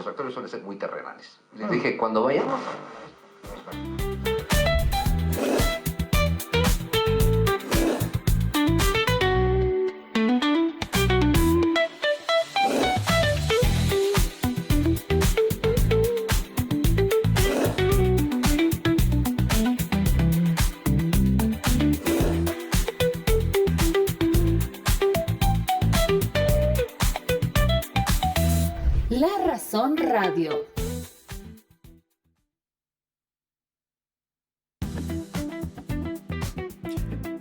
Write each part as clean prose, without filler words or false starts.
satisfactorios suelen ser muy terrenales. Les dije, cuando vayamos... La Razón Radio.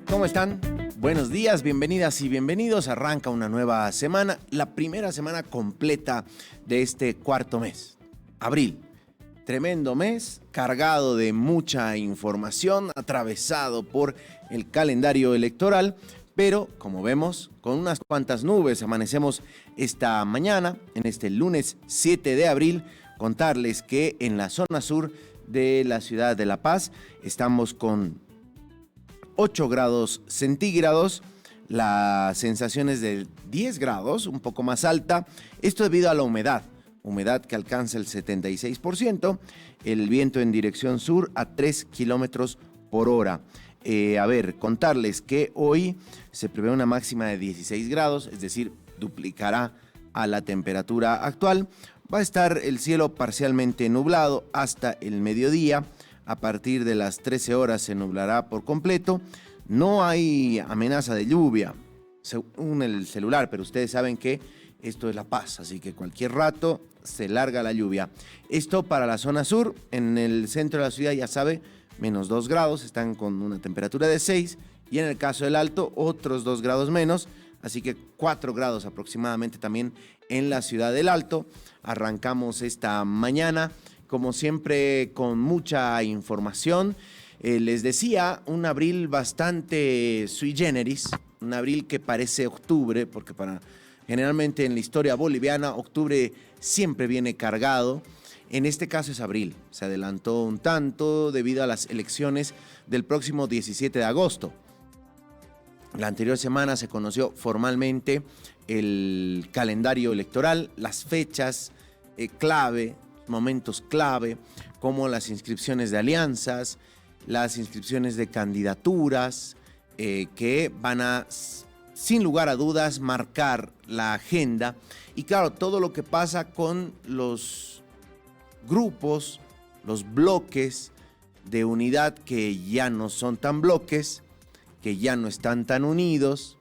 ¿Cómo están? Buenos días, bienvenidas y bienvenidos. Arranca una nueva semana, la primera semana completa de este cuarto mes, abril. Tremendo mes, cargado de mucha información, atravesado por el calendario electoral, pero como vemos, con unas cuantas nubes amanecemos esta mañana, en este lunes 7 de abril, contarles que en la zona sur de la ciudad de La Paz estamos con 8 grados centígrados, la sensación es de 10 grados, un poco más alta, esto debido a la humedad que alcanza el 76%, el viento en dirección sur a 3 kilómetros por hora. Contarles que hoy se prevé una máxima de 16 grados, es decir, duplicará a la temperatura actual. Va a estar el cielo parcialmente nublado hasta el mediodía. A partir de las 13 horas se nublará por completo. No hay amenaza de lluvia, según el celular, pero ustedes saben que esto es La Paz, así que cualquier rato se larga la lluvia. Esto para la zona sur. En el centro de la ciudad, ya sabe, menos 2 grados, están con una temperatura de 6, y en el caso del Alto, otros 2 grados menos, así que 4 grados aproximadamente también en la ciudad del Alto. Arrancamos esta mañana, como siempre, con mucha información. Les decía, un abril bastante sui generis, un abril que parece octubre, porque generalmente en la historia boliviana, octubre siempre viene cargado. En este caso es abril, se adelantó un tanto debido a las elecciones del próximo 17 de agosto. La anterior semana se conoció formalmente el calendario electoral, las fechas clave, momentos clave, como las inscripciones de alianzas, las inscripciones de candidaturas, que van a, sin lugar a dudas, marcar la agenda. Y claro, todo lo que pasa con los grupos, los bloques de unidad que ya no son tan bloques, que ya no están tan unidos.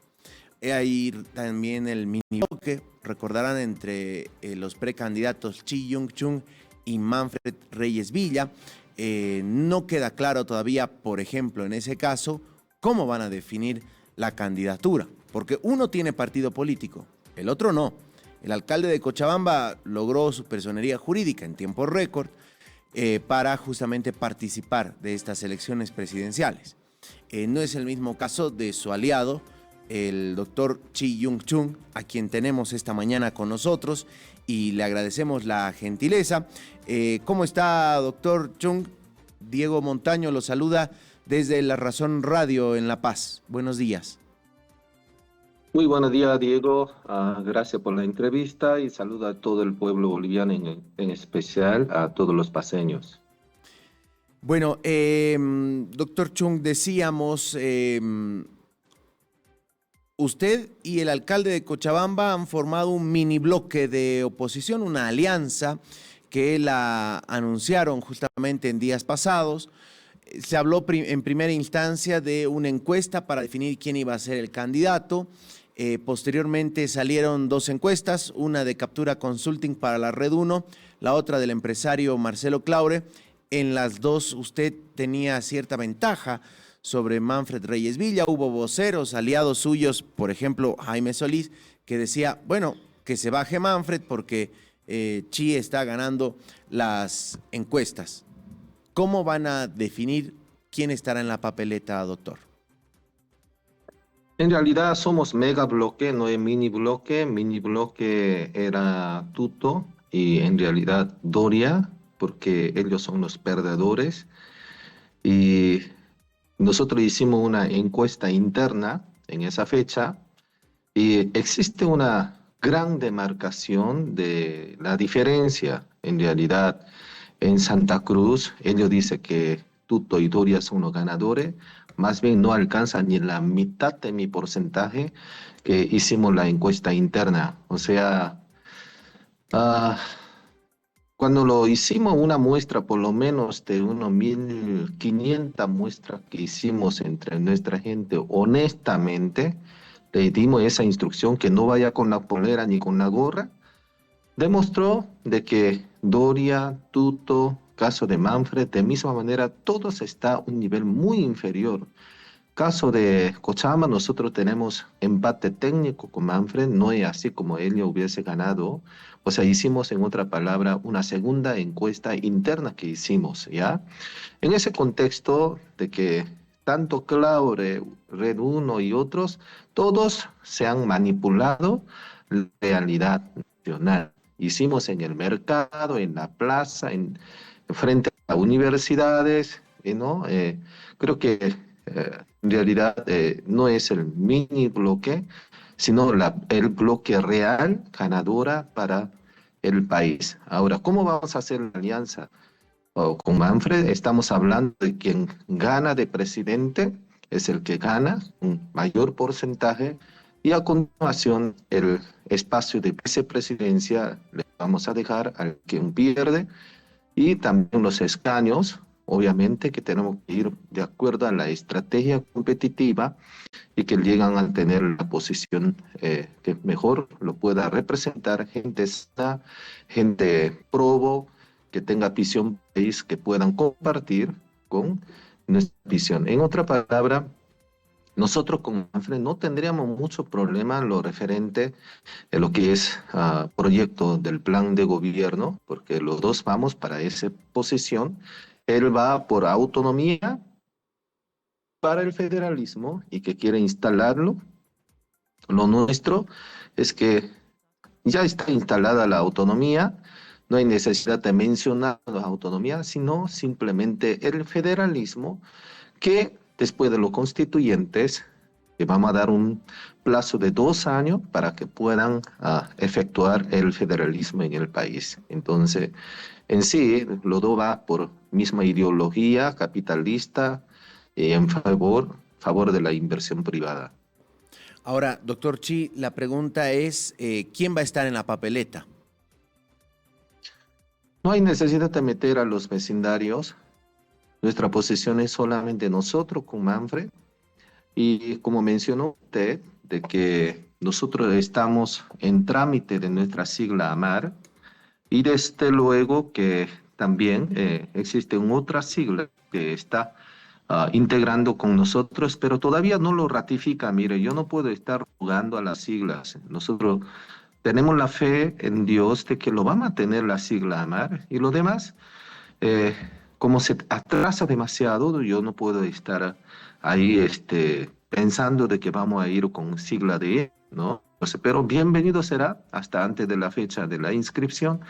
Hay también el mini bloque, recordarán, entre los precandidatos Chi Yung-chung y Manfred Reyes Villa. No queda claro todavía, por ejemplo, en ese caso, cómo van a definir la candidatura, porque uno tiene partido político, el otro no. El alcalde de Cochabamba logró su personería jurídica en tiempo récord para justamente participar de estas elecciones presidenciales. No es el mismo caso de su aliado, el doctor Chi Yung-chung, a quien tenemos esta mañana con nosotros y le agradecemos la gentileza. ¿Cómo está, doctor Chung? Diego Montaño lo saluda desde La Razón Radio en La Paz. Buenos días. Muy buenos días, Diego. Gracias por la entrevista y saludo a todo el pueblo boliviano, en especial a todos los paceños. Bueno, doctor Chung, decíamos, usted y el alcalde de Cochabamba han formado un mini bloque de oposición, una alianza que la anunciaron justamente en días pasados. Se habló en primera instancia de una encuesta para definir quién iba a ser el candidato. Posteriormente salieron 2 encuestas, una de Captura Consulting para la Red 1, la otra del empresario Marcelo Claure. En las dos usted tenía cierta ventaja sobre Manfred Reyes Villa. Hubo voceros, aliados suyos, por ejemplo Jaime Solís, que decía, bueno, que se baje Manfred porque Chi está ganando las encuestas. ¿Cómo van a definir quién estará en la papeleta, doctor? En realidad somos mega bloque, no es mini bloque. Mini bloque era Tuto y en realidad Doria, porque ellos son los perdedores. Y nosotros hicimos una encuesta interna en esa fecha y existe una gran demarcación de la diferencia. En realidad, en Santa Cruz, ellos dicen que Tuto y Doria son los ganadores, más bien no alcanzan ni la mitad de mi porcentaje que hicimos la encuesta interna. O sea, ah, cuando lo hicimos una muestra, por lo menos de unos 1.500 muestras que hicimos entre nuestra gente, honestamente, le dimos esa instrucción que no vaya con la polera ni con la gorra. Demostró de que Doria, Tuto, caso de Manfred, de misma manera, todos está a un nivel muy inferior. Caso de Cochabamba, nosotros tenemos empate técnico con Manfred, no es así como él hubiese ganado. O sea, hicimos, en otra palabra, una segunda encuesta interna que hicimos, ¿ya? En ese contexto de que tanto Claure, Red 1 y otros, todos se han manipulado la realidad nacional. Hicimos en el mercado, en la plaza, frente a universidades, ¿no? Creo que en realidad no es el mini bloque, sino el bloque real ganadora para el país. Ahora, ¿cómo vamos a hacer la alianza? Con Manfred estamos hablando de quien gana de presidente, es el que gana un mayor porcentaje, y a continuación el espacio de vicepresidencia le vamos a dejar al quien pierde, y también los escaños, obviamente que tenemos que ir de acuerdo a la estrategia competitiva y que llegan a tener la posición que mejor lo pueda representar, gente sana, gente probo, que tenga visión país, que puedan compartir con nuestra visión. En otra palabra, nosotros con Manfred no tendríamos mucho problema en lo referente a lo que es proyecto del plan de gobierno, porque los dos vamos para esa posición. Él va por autonomía para el federalismo y que quiere instalarlo. Lo nuestro es que ya está instalada la autonomía, no hay necesidad de mencionar la autonomía, sino simplemente el federalismo, que después de los constituyentes, que vamos a dar un plazo de 2 años para que puedan efectuar el federalismo en el país. Entonces, en sí, los dos va por misma ideología capitalista en favor de la inversión privada. Ahora, doctor Chi, la pregunta es, ¿quién va a estar en la papeleta? No hay necesidad de meter a los vecindarios. Nuestra posición es solamente nosotros con Manfred. Y como mencionó usted, de que nosotros estamos en trámite de nuestra sigla AMAR, y desde luego que también existe otra sigla que está integrando con nosotros, pero todavía no lo ratifica. Mire, yo no puedo estar jugando a las siglas. Nosotros tenemos la fe en Dios de que lo vamos a tener la sigla AMAR, y lo demás, como se atrasa demasiado, yo no puedo estar ahí pensando de que vamos a ir con sigla de, ¿no? Pero bienvenido será hasta antes de la fecha de la inscripción.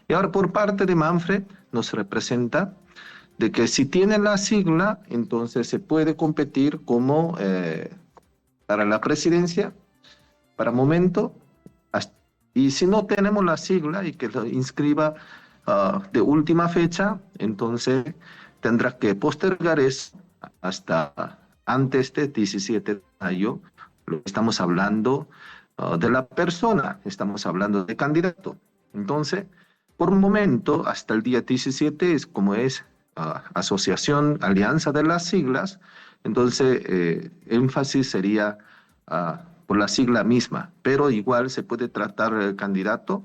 Y ahora, por parte de Manfred, nos representa de que si tiene la sigla, entonces se puede competir como para la presidencia, para momento, y si no tenemos la sigla y que lo inscriba de última fecha, entonces tendrá que postergar eso hasta antes de 17 de mayo. Estamos hablando de la persona, estamos hablando de candidato. Entonces, por un momento, hasta el día 17 es como es asociación, alianza de las siglas, entonces énfasis sería por la sigla misma, pero igual se puede tratar el candidato,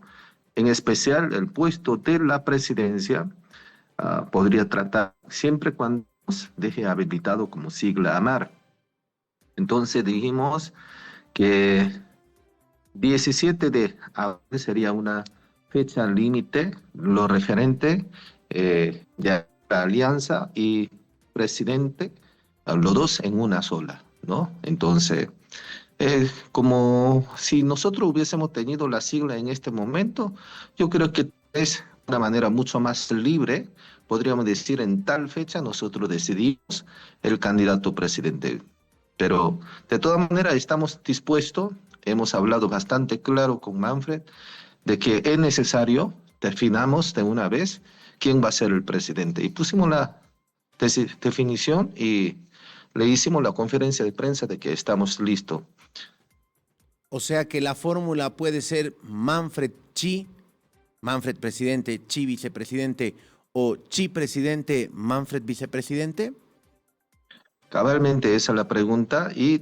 en especial el puesto de la presidencia, podría tratar siempre cuando nos deje habilitado como sigla AMAR. Entonces dijimos que 17 de abril sería una fecha límite, lo referente de la alianza y presidente, los dos en una sola, ¿no? Entonces, como si nosotros hubiésemos tenido la sigla en este momento, yo creo que es una manera mucho más libre, podríamos decir en tal fecha nosotros decidimos el candidato presidente. Pero de todas maneras estamos dispuestos hemos hablado bastante claro con Manfred de que es necesario, definamos de una vez quién va a ser el presidente. Y pusimos la definición y le hicimos la conferencia de prensa de que estamos listos. O sea que la fórmula puede ser Manfred Chi, Manfred presidente, Chi vicepresidente, o Chi presidente, Manfred vicepresidente. Cabalmente esa es la pregunta y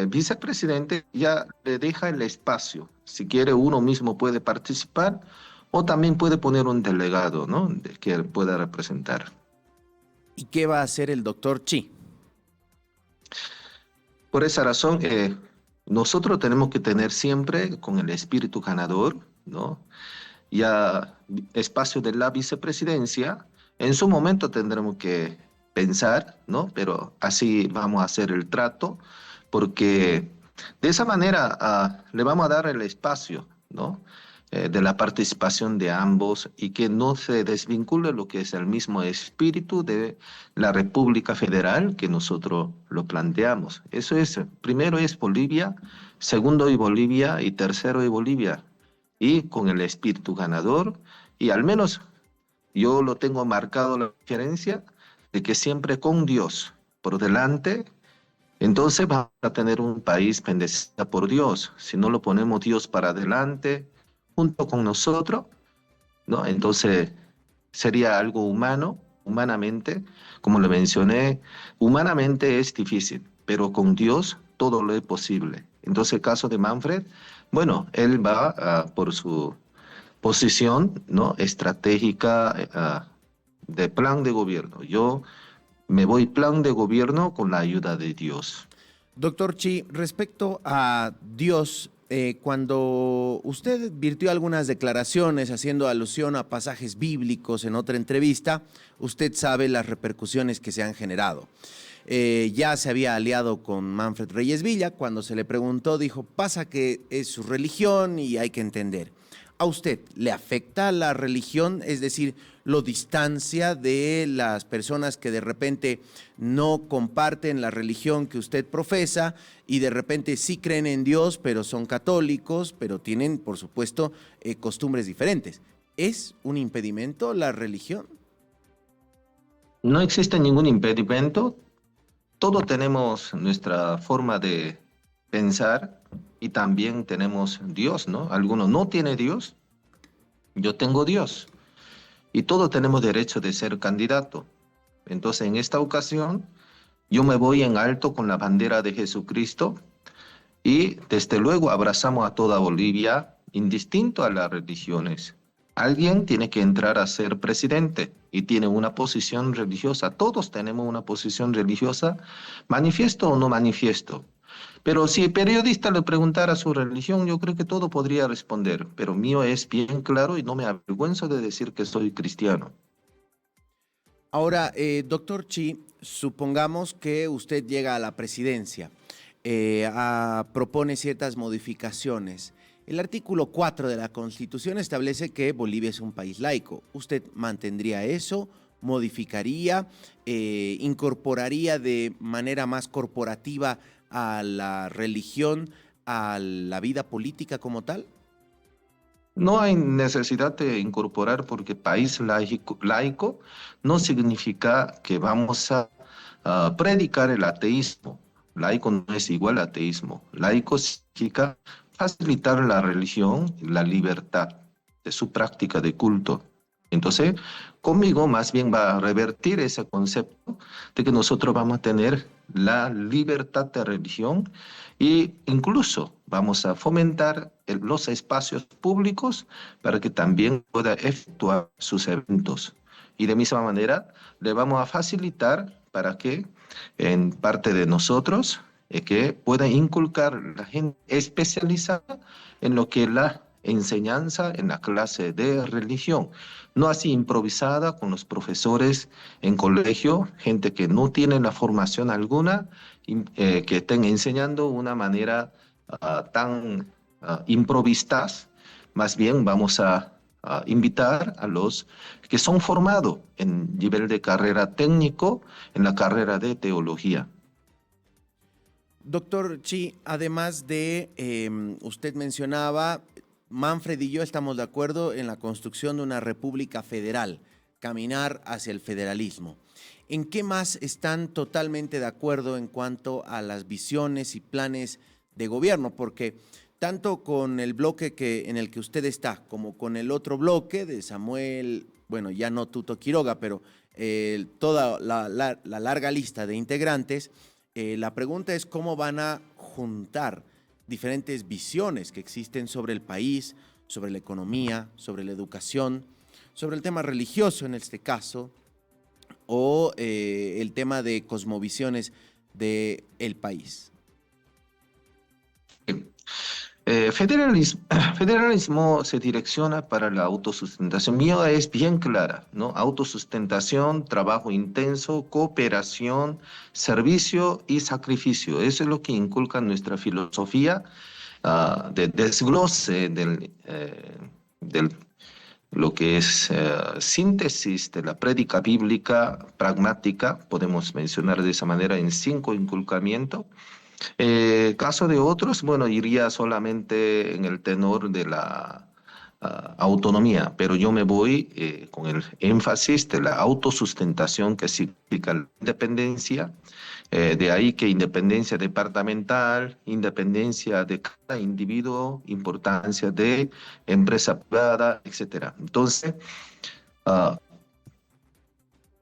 vicepresidente ya le deja el espacio. Si quiere uno mismo puede participar o también puede poner un delegado, ¿no? Que pueda representar. ¿Y qué va a hacer el doctor Chi? Por esa razón, nosotros tenemos que tener siempre con el espíritu ganador, ¿no? Ya espacio de la vicepresidencia, en su momento tendremos que pensar, ¿no? Pero así vamos a hacer el trato, porque de esa manera le vamos a dar el espacio, ¿no? De la participación de ambos y que no se desvincule lo que es el mismo espíritu de la República Federal que nosotros lo planteamos. Eso es, primero es Bolivia, segundo es Bolivia y tercero es Bolivia. Y con el espíritu ganador, y al menos yo lo tengo marcado la diferencia de que siempre con Dios por delante, entonces vamos a tener un país bendecido por Dios. Si no lo ponemos Dios para adelante, junto con nosotros, ¿no? Entonces sería algo humano, humanamente, como le mencioné, humanamente es difícil, pero con Dios todo lo es posible. Entonces el caso de Manfred, bueno, él va por su posición, ¿no? Estratégica de plan de gobierno. Yo me voy plan de gobierno con la ayuda de Dios. Doctor Chi, respecto a Dios, cuando usted virtió algunas declaraciones haciendo alusión a pasajes bíblicos en otra entrevista, usted sabe las repercusiones que se han generado. Ya se había aliado con Manfred Reyes Villa. Cuando se le preguntó, dijo, pasa que es su religión y hay que entender. ¿A usted le afecta la religión? Es decir, ¿lo distancia de las personas que de repente no comparten la religión que usted profesa y de repente sí creen en Dios, pero son católicos, pero tienen, por supuesto, costumbres diferentes? ¿Es un impedimento la religión? No existe ningún impedimento. Todos tenemos nuestra forma de pensar y también tenemos Dios, ¿no? Algunos no tienen Dios, yo tengo Dios. Y todos tenemos derecho de ser candidato. Entonces, en esta ocasión, yo me voy en alto con la bandera de Jesucristo y desde luego abrazamos a toda Bolivia, indistinto a las religiones. Alguien tiene que entrar a ser presidente y tiene una posición religiosa. Todos tenemos una posición religiosa, manifiesto o no manifiesto. Pero si el periodista le preguntara su religión, yo creo que todo podría responder. Pero mío es bien claro y no me avergüenzo de decir que soy cristiano. Ahora, doctor Chi, supongamos que usted llega a la presidencia, propone ciertas modificaciones. El artículo 4 de la Constitución establece que Bolivia es un país laico. ¿Usted mantendría eso? ¿Modificaría? ¿Incorporaría de manera más corporativa a la religión, a la vida política como tal? No hay necesidad de incorporar porque país laico no significa que vamos a predicar el ateísmo. Laico no es igual a ateísmo. Laico significa facilitar la religión, la libertad de su práctica de culto. Entonces, conmigo más bien va a revertir ese concepto de que nosotros vamos a tener la libertad de religión e incluso vamos a fomentar los espacios públicos para que también pueda efectuar sus eventos. Y de misma manera le vamos a facilitar para que en parte de nosotros que pueda inculcar la gente especializada en lo que es la enseñanza en la clase de religión, no así improvisada con los profesores en colegio, gente que no tiene la formación alguna, que estén enseñando de una manera tan improvisada. Más bien vamos a invitar a los que son formados en nivel de carrera técnico, en la carrera de teología. Doctor Chi, además de, usted mencionaba, Manfred y yo estamos de acuerdo en la construcción de una república federal, caminar hacia el federalismo. ¿En qué más están totalmente de acuerdo en cuanto a las visiones y planes de gobierno? Porque tanto con el bloque en el que usted está, como con el otro bloque de Samuel, bueno, ya no Tuto Quiroga, pero toda la larga lista de integrantes, la pregunta es cómo van a juntar diferentes visiones que existen sobre el país, sobre la economía, sobre la educación, sobre el tema religioso en este caso, o el tema de cosmovisiones del país. Federalismo se direcciona para la autosustentación. Mi idea es bien clara, ¿no? Autosustentación, trabajo intenso, cooperación, servicio y sacrificio. Eso es lo que inculca nuestra filosofía de desglose del lo que es síntesis de la prédica bíblica pragmática, podemos mencionar de esa manera en 5 inculcamientos. Caso de otros, bueno, iría solamente en el tenor de la autonomía, pero yo me voy con el énfasis de la autosustentación que significa la independencia, de ahí que independencia departamental, independencia de cada individuo, importancia de empresa privada, etc. Entonces,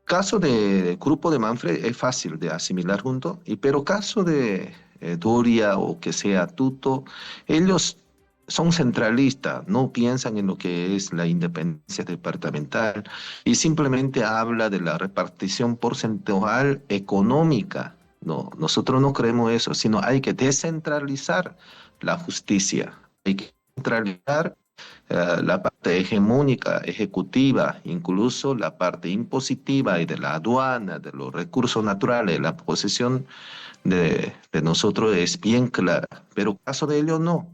caso de grupo de Manfred es fácil de asimilar junto, pero caso de Doria o que sea Tuto, ellos son centralistas, no piensan en lo que es la independencia departamental y simplemente habla de la repartición porcentual económica. No, nosotros no creemos eso, sino hay que descentralizar la justicia, hay que centralizar la parte hegemónica, ejecutiva, incluso la parte impositiva y de la aduana, de los recursos naturales, la posesión de nosotros es bien clara, pero caso de ellos no.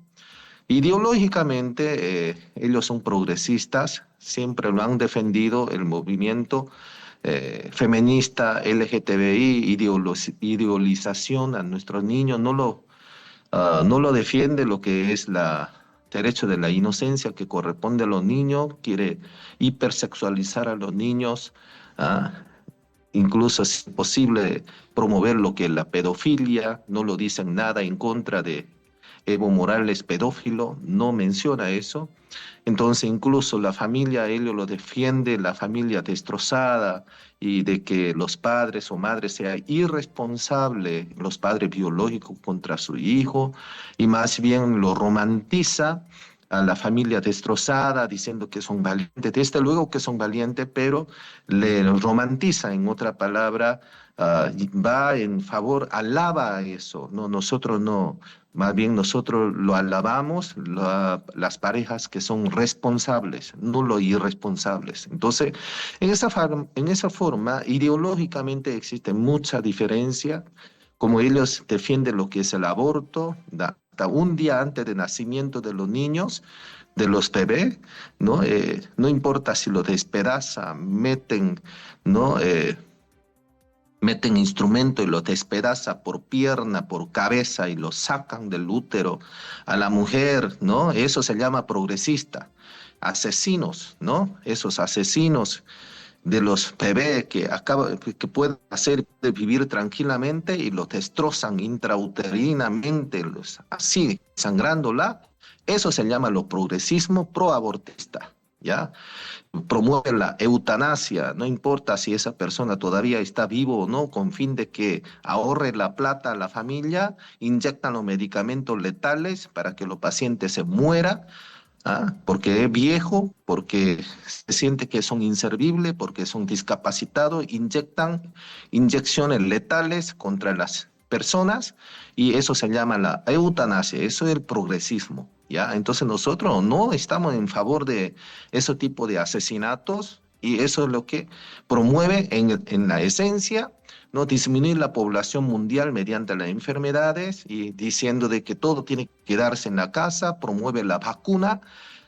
Ideológicamente ellos son progresistas, siempre lo han defendido el movimiento feminista, LGTBI, idealización a nuestros niños, no lo defiende lo que es la derecho de la inocencia que corresponde a los niños, quiere hipersexualizar a los niños, incluso es posible promover lo que es la pedofilia, no lo dicen nada en contra de Evo Morales pedófilo, no menciona eso. Entonces incluso la familia, ellos lo defiende, la familia destrozada y de que los padres o madres sean irresponsables, los padres biológicos contra su hijo, y más bien lo romantiza a la familia destrozada diciendo que son valientes, desde luego que son valientes, pero le romantiza, en otra palabra, va en favor, alaba eso, no, nosotros no. Más bien nosotros lo alabamos, las parejas que son responsables, no los irresponsables. Entonces, en esa forma, ideológicamente existe mucha diferencia, como ellos defienden lo que es el aborto, hasta un día antes del nacimiento de los niños, de los bebés, ¿no? No importa si lo despedazan, meten, ¿no? Meten instrumento y lo despedaza por pierna, por cabeza y lo sacan del útero a la mujer, ¿no? Eso se llama progresista. Asesinos, ¿no? Esos asesinos de los bebés que pueden hacer de vivir tranquilamente y los destrozan intrauterinamente, así, sangrándola. Eso se llama lo progresismo proabortista, ¿ya? Promueve la eutanasia, no importa si esa persona todavía está vivo o no, con fin de que ahorre la plata a la familia, inyectan los medicamentos letales para que los pacientes se mueran, porque es viejo, porque se siente que son inservibles, porque son discapacitados, inyectan inyecciones letales contra las personas y eso se llama la eutanasia, eso es el progresismo. ¿Ya? Entonces nosotros no estamos en favor de ese tipo de asesinatos y eso es lo que promueve en la esencia, ¿no? Disminuir la población mundial mediante las enfermedades y diciendo de que todo tiene que quedarse en la casa, promueve la vacuna,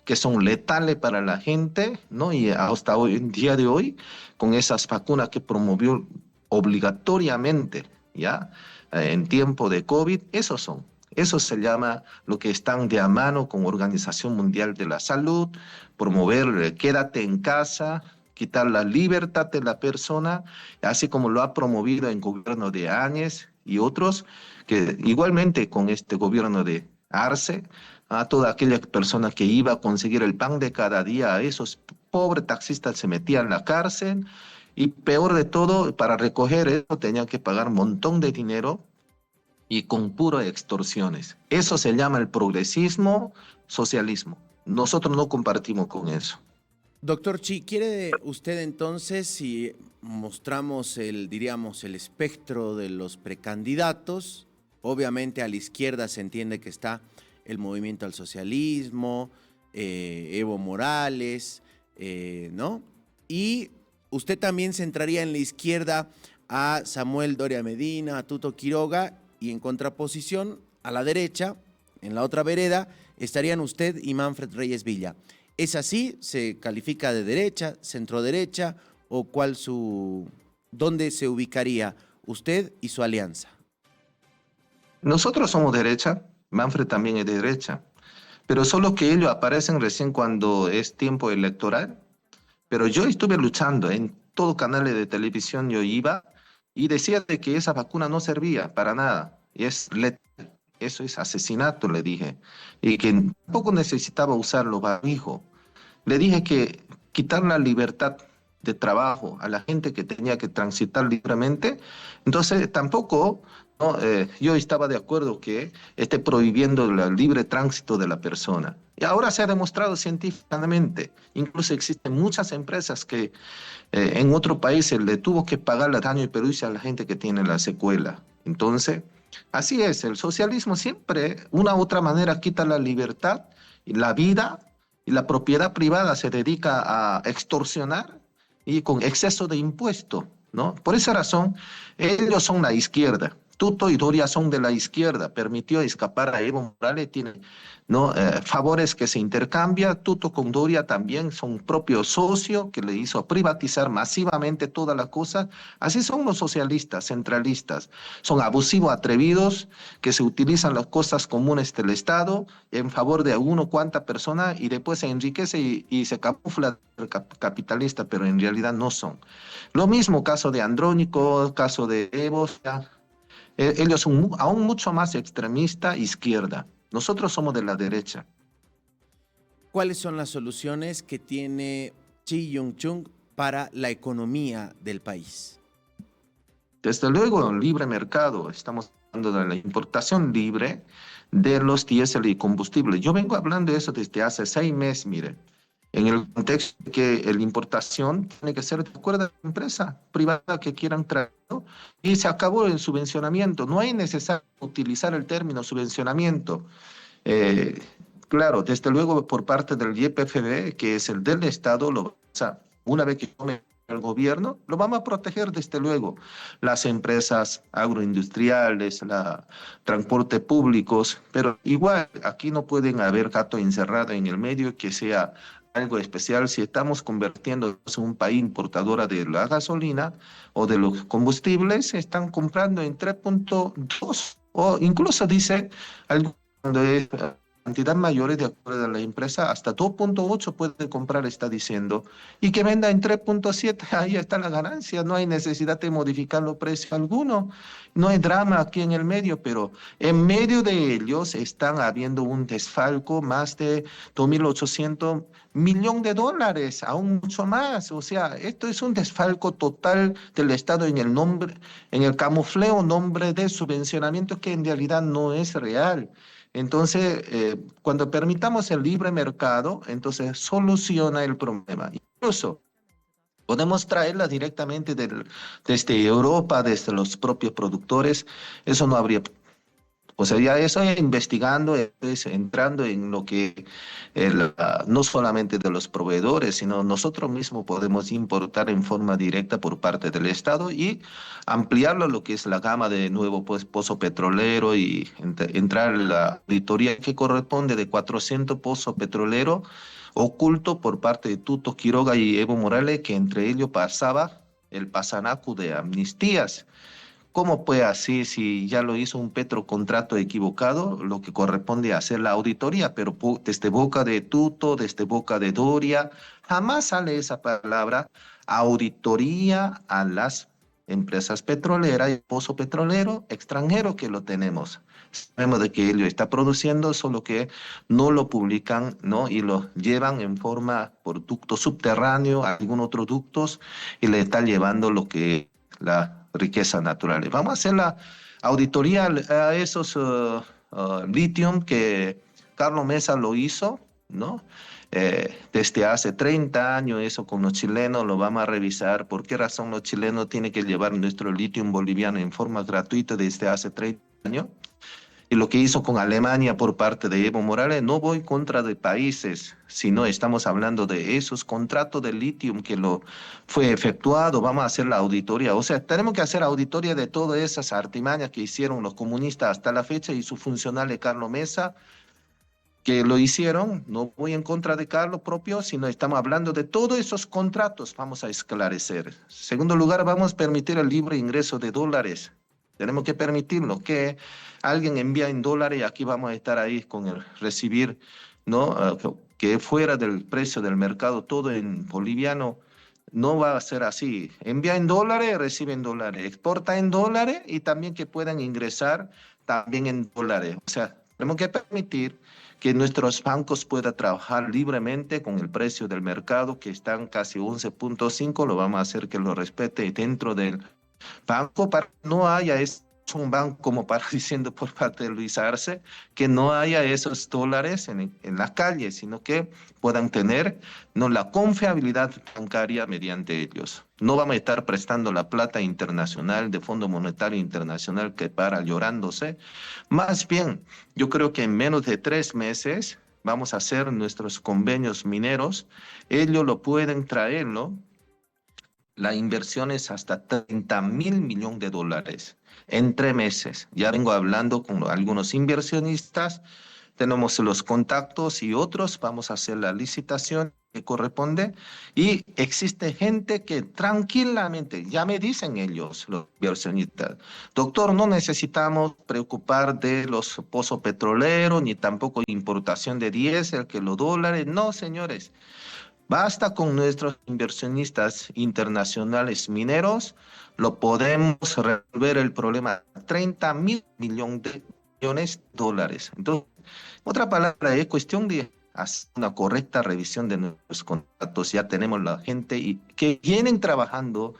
que son letales para la gente, ¿no? Y hasta hoy, en día de hoy, con esas vacunas que promovió obligatoriamente ¿ya? En tiempo de COVID, esos son. Eso se llama lo que están de a mano con Organización Mundial de la Salud, promover quédate en casa, quitar la libertad de la persona, así como lo ha promovido el gobierno de Áñez y otros, que igualmente con este gobierno de Arce, a toda aquella persona que iba a conseguir el pan de cada día, a esos pobres taxistas se metían en la cárcel, y peor de todo, para recoger eso tenían que pagar un montón de dinero y con puras extorsiones. Eso se llama el progresismo, socialismo. Nosotros no compartimos con eso. Doctor Chi, ¿quiere usted entonces, si mostramos diríamos, el espectro de los precandidatos, obviamente a la izquierda se entiende que está el Movimiento al Socialismo, Evo Morales, ¿no? Y usted también centraría en la izquierda a Samuel Doria Medina, a Tuto Quiroga, y en contraposición a la derecha, en la otra vereda, estarían usted y Manfred Reyes Villa. ¿Es así? ¿Se califica de derecha, centroderecha o dónde se ubicaría usted y su alianza? Nosotros somos derecha, Manfred también es de derecha, pero solo que ellos aparecen recién cuando es tiempo electoral. Pero yo estuve luchando en todo canales de televisión, yo iba y decía de que esa vacuna no servía para nada, y es letal, eso es asesinato, le dije, y que tampoco necesitaba usarlo barbijo. Le dije que quitar la libertad de trabajo a la gente que tenía que transitar libremente, entonces tampoco, ¿no? Yo estaba de acuerdo que esté prohibiendo el libre tránsito de la persona. Y ahora se ha demostrado científicamente, incluso existen muchas empresas que en otro país se le tuvo que pagar el daño y perjuicio a la gente que tiene la secuela. Entonces, así es, el socialismo siempre, una u otra manera, quita la libertad y la vida y la propiedad privada, se dedica a extorsionar y con exceso de impuesto, ¿no? Por esa razón, ellos son la izquierda. Tuto y Doria son de la izquierda, permitió escapar a Evo Morales, tienen, ¿no? Favores que se intercambian. Tuto con Doria también son propios socios que le hizo privatizar masivamente toda la cosa. Así son los socialistas, centralistas. Son abusivos, atrevidos, que se utilizan las cosas comunes del Estado en favor de uno cuanta persona y después se enriquece y se camufla capitalista, pero en realidad no son. Lo mismo caso de Andrónico, caso de Evo, ellos son aún mucho más extremista izquierda. Nosotros somos de la derecha. ¿Cuáles son las soluciones que tiene Chi Yong-chung para la economía del país? Desde luego, el libre mercado. Estamos hablando de la importación libre de los diésel y combustibles. Yo vengo hablando de eso desde hace 6 meses, mire. En el contexto de que la importación tiene que ser de acuerdo a la empresa privada que quieran traerlo, y se acabó el subvencionamiento. No es necesario utilizar el término subvencionamiento. Claro, desde luego por parte del YPFB, que es el del Estado, una vez que tome el gobierno, lo vamos a proteger desde luego. Las empresas agroindustriales, transporte públicos, pero igual aquí no pueden haber gato encerrado en el medio que sea algo especial. Si estamos convirtiéndonos en un país importadora de la gasolina o de los combustibles, se están comprando en 3.2 o incluso dice algo cuando es cantidad mayores de acuerdo a la empresa, hasta 2.8 puede comprar, está diciendo, y que venda en 3.7, ahí está la ganancia, no hay necesidad de modificar los precios alguno, no hay drama aquí en el medio, pero en medio de ellos están habiendo un desfalco más de 2.800 millones de dólares, aún mucho más. O sea, esto es un desfalco total del Estado en el camufleo nombre de subvencionamiento que en realidad no es real. Entonces, cuando permitamos el libre mercado, entonces soluciona el problema. Incluso podemos traerla directamente desde Europa, desde los propios productores, eso no habría. O sea, ya eso investigando, es entrando en lo que no solamente de los proveedores, sino nosotros mismos podemos importar en forma directa por parte del Estado y ampliarlo lo que es la gama de nuevo pozo petrolero y entrar en la auditoría que corresponde de 400 pozos petroleros ocultos por parte de Tuto Quiroga y Evo Morales, que entre ellos pasaba el pasanacu de amnistías. ¿Cómo puede así si ya lo hizo un Petrocontrato equivocado? Lo que corresponde hacer la auditoría, pero desde boca de Tuto, desde boca de Doria, jamás sale esa palabra auditoría a las empresas petroleras y pozo petrolero extranjero que lo tenemos. Sabemos de que ello está produciendo, solo que no lo publican, ¿no? Y lo llevan en forma por ducto subterráneo, algún otro ductos, y le está llevando lo que la riqueza natural. Vamos a hacer la auditoría a esos lithium que Carlos Mesa lo hizo, ¿no? Desde hace 30 años eso con los chilenos lo vamos a revisar. ¿Por qué razón los chilenos tienen que llevar nuestro litio boliviano en forma gratuita desde hace 30 años? Y lo que hizo con Alemania por parte de Evo Morales, no voy contra de países, sino estamos hablando de esos contratos de litio que lo fue efectuado, vamos a hacer la auditoría. O sea, tenemos que hacer auditoría de todas esas artimañas que hicieron los comunistas hasta la fecha y su funcionario Carlos Mesa, que lo hicieron. No voy en contra de Carlos propio, sino estamos hablando de todos esos contratos, vamos a esclarecer. Segundo lugar, vamos a permitir el libre ingreso de dólares. Tenemos que permitirlo, que alguien envía en dólares y aquí vamos a estar ahí con el recibir, ¿no? Que fuera del precio del mercado, todo en boliviano, no va a ser así. Envía en dólares, recibe en dólares, exporta en dólares y también que puedan ingresar también en dólares. O sea, tenemos que permitir que nuestros bancos puedan trabajar libremente con el precio del mercado, que están casi 11.5, lo vamos a hacer que lo respete dentro del banco, para que no haya un banco como para diciendo por parte de Luis Arce, que no haya esos dólares en la calle, sino que puedan tener, no, la confiabilidad bancaria mediante ellos. No vamos a estar prestando la plata internacional de Fondo Monetario Internacional que para llorándose. Más bien, yo creo que en menos de 3 meses vamos a hacer nuestros convenios mineros. Ellos lo pueden traerlo. La inversión es hasta 30.000 millones de dólares en 3 meses. Ya vengo hablando con algunos inversionistas, tenemos los contactos y otros, vamos a hacer la licitación que corresponde. Y existe gente que tranquilamente, ya me dicen ellos, los inversionistas, doctor, no necesitamos preocupar de los pozos petroleros, ni tampoco importación de diésel, que los dólares, no, señores. Basta con nuestros inversionistas internacionales mineros, lo podemos resolver el problema. 30.000 millones de dólares. Entonces, otra palabra, es cuestión de hacer una correcta revisión de nuestros contratos. Ya tenemos la gente que vienen trabajando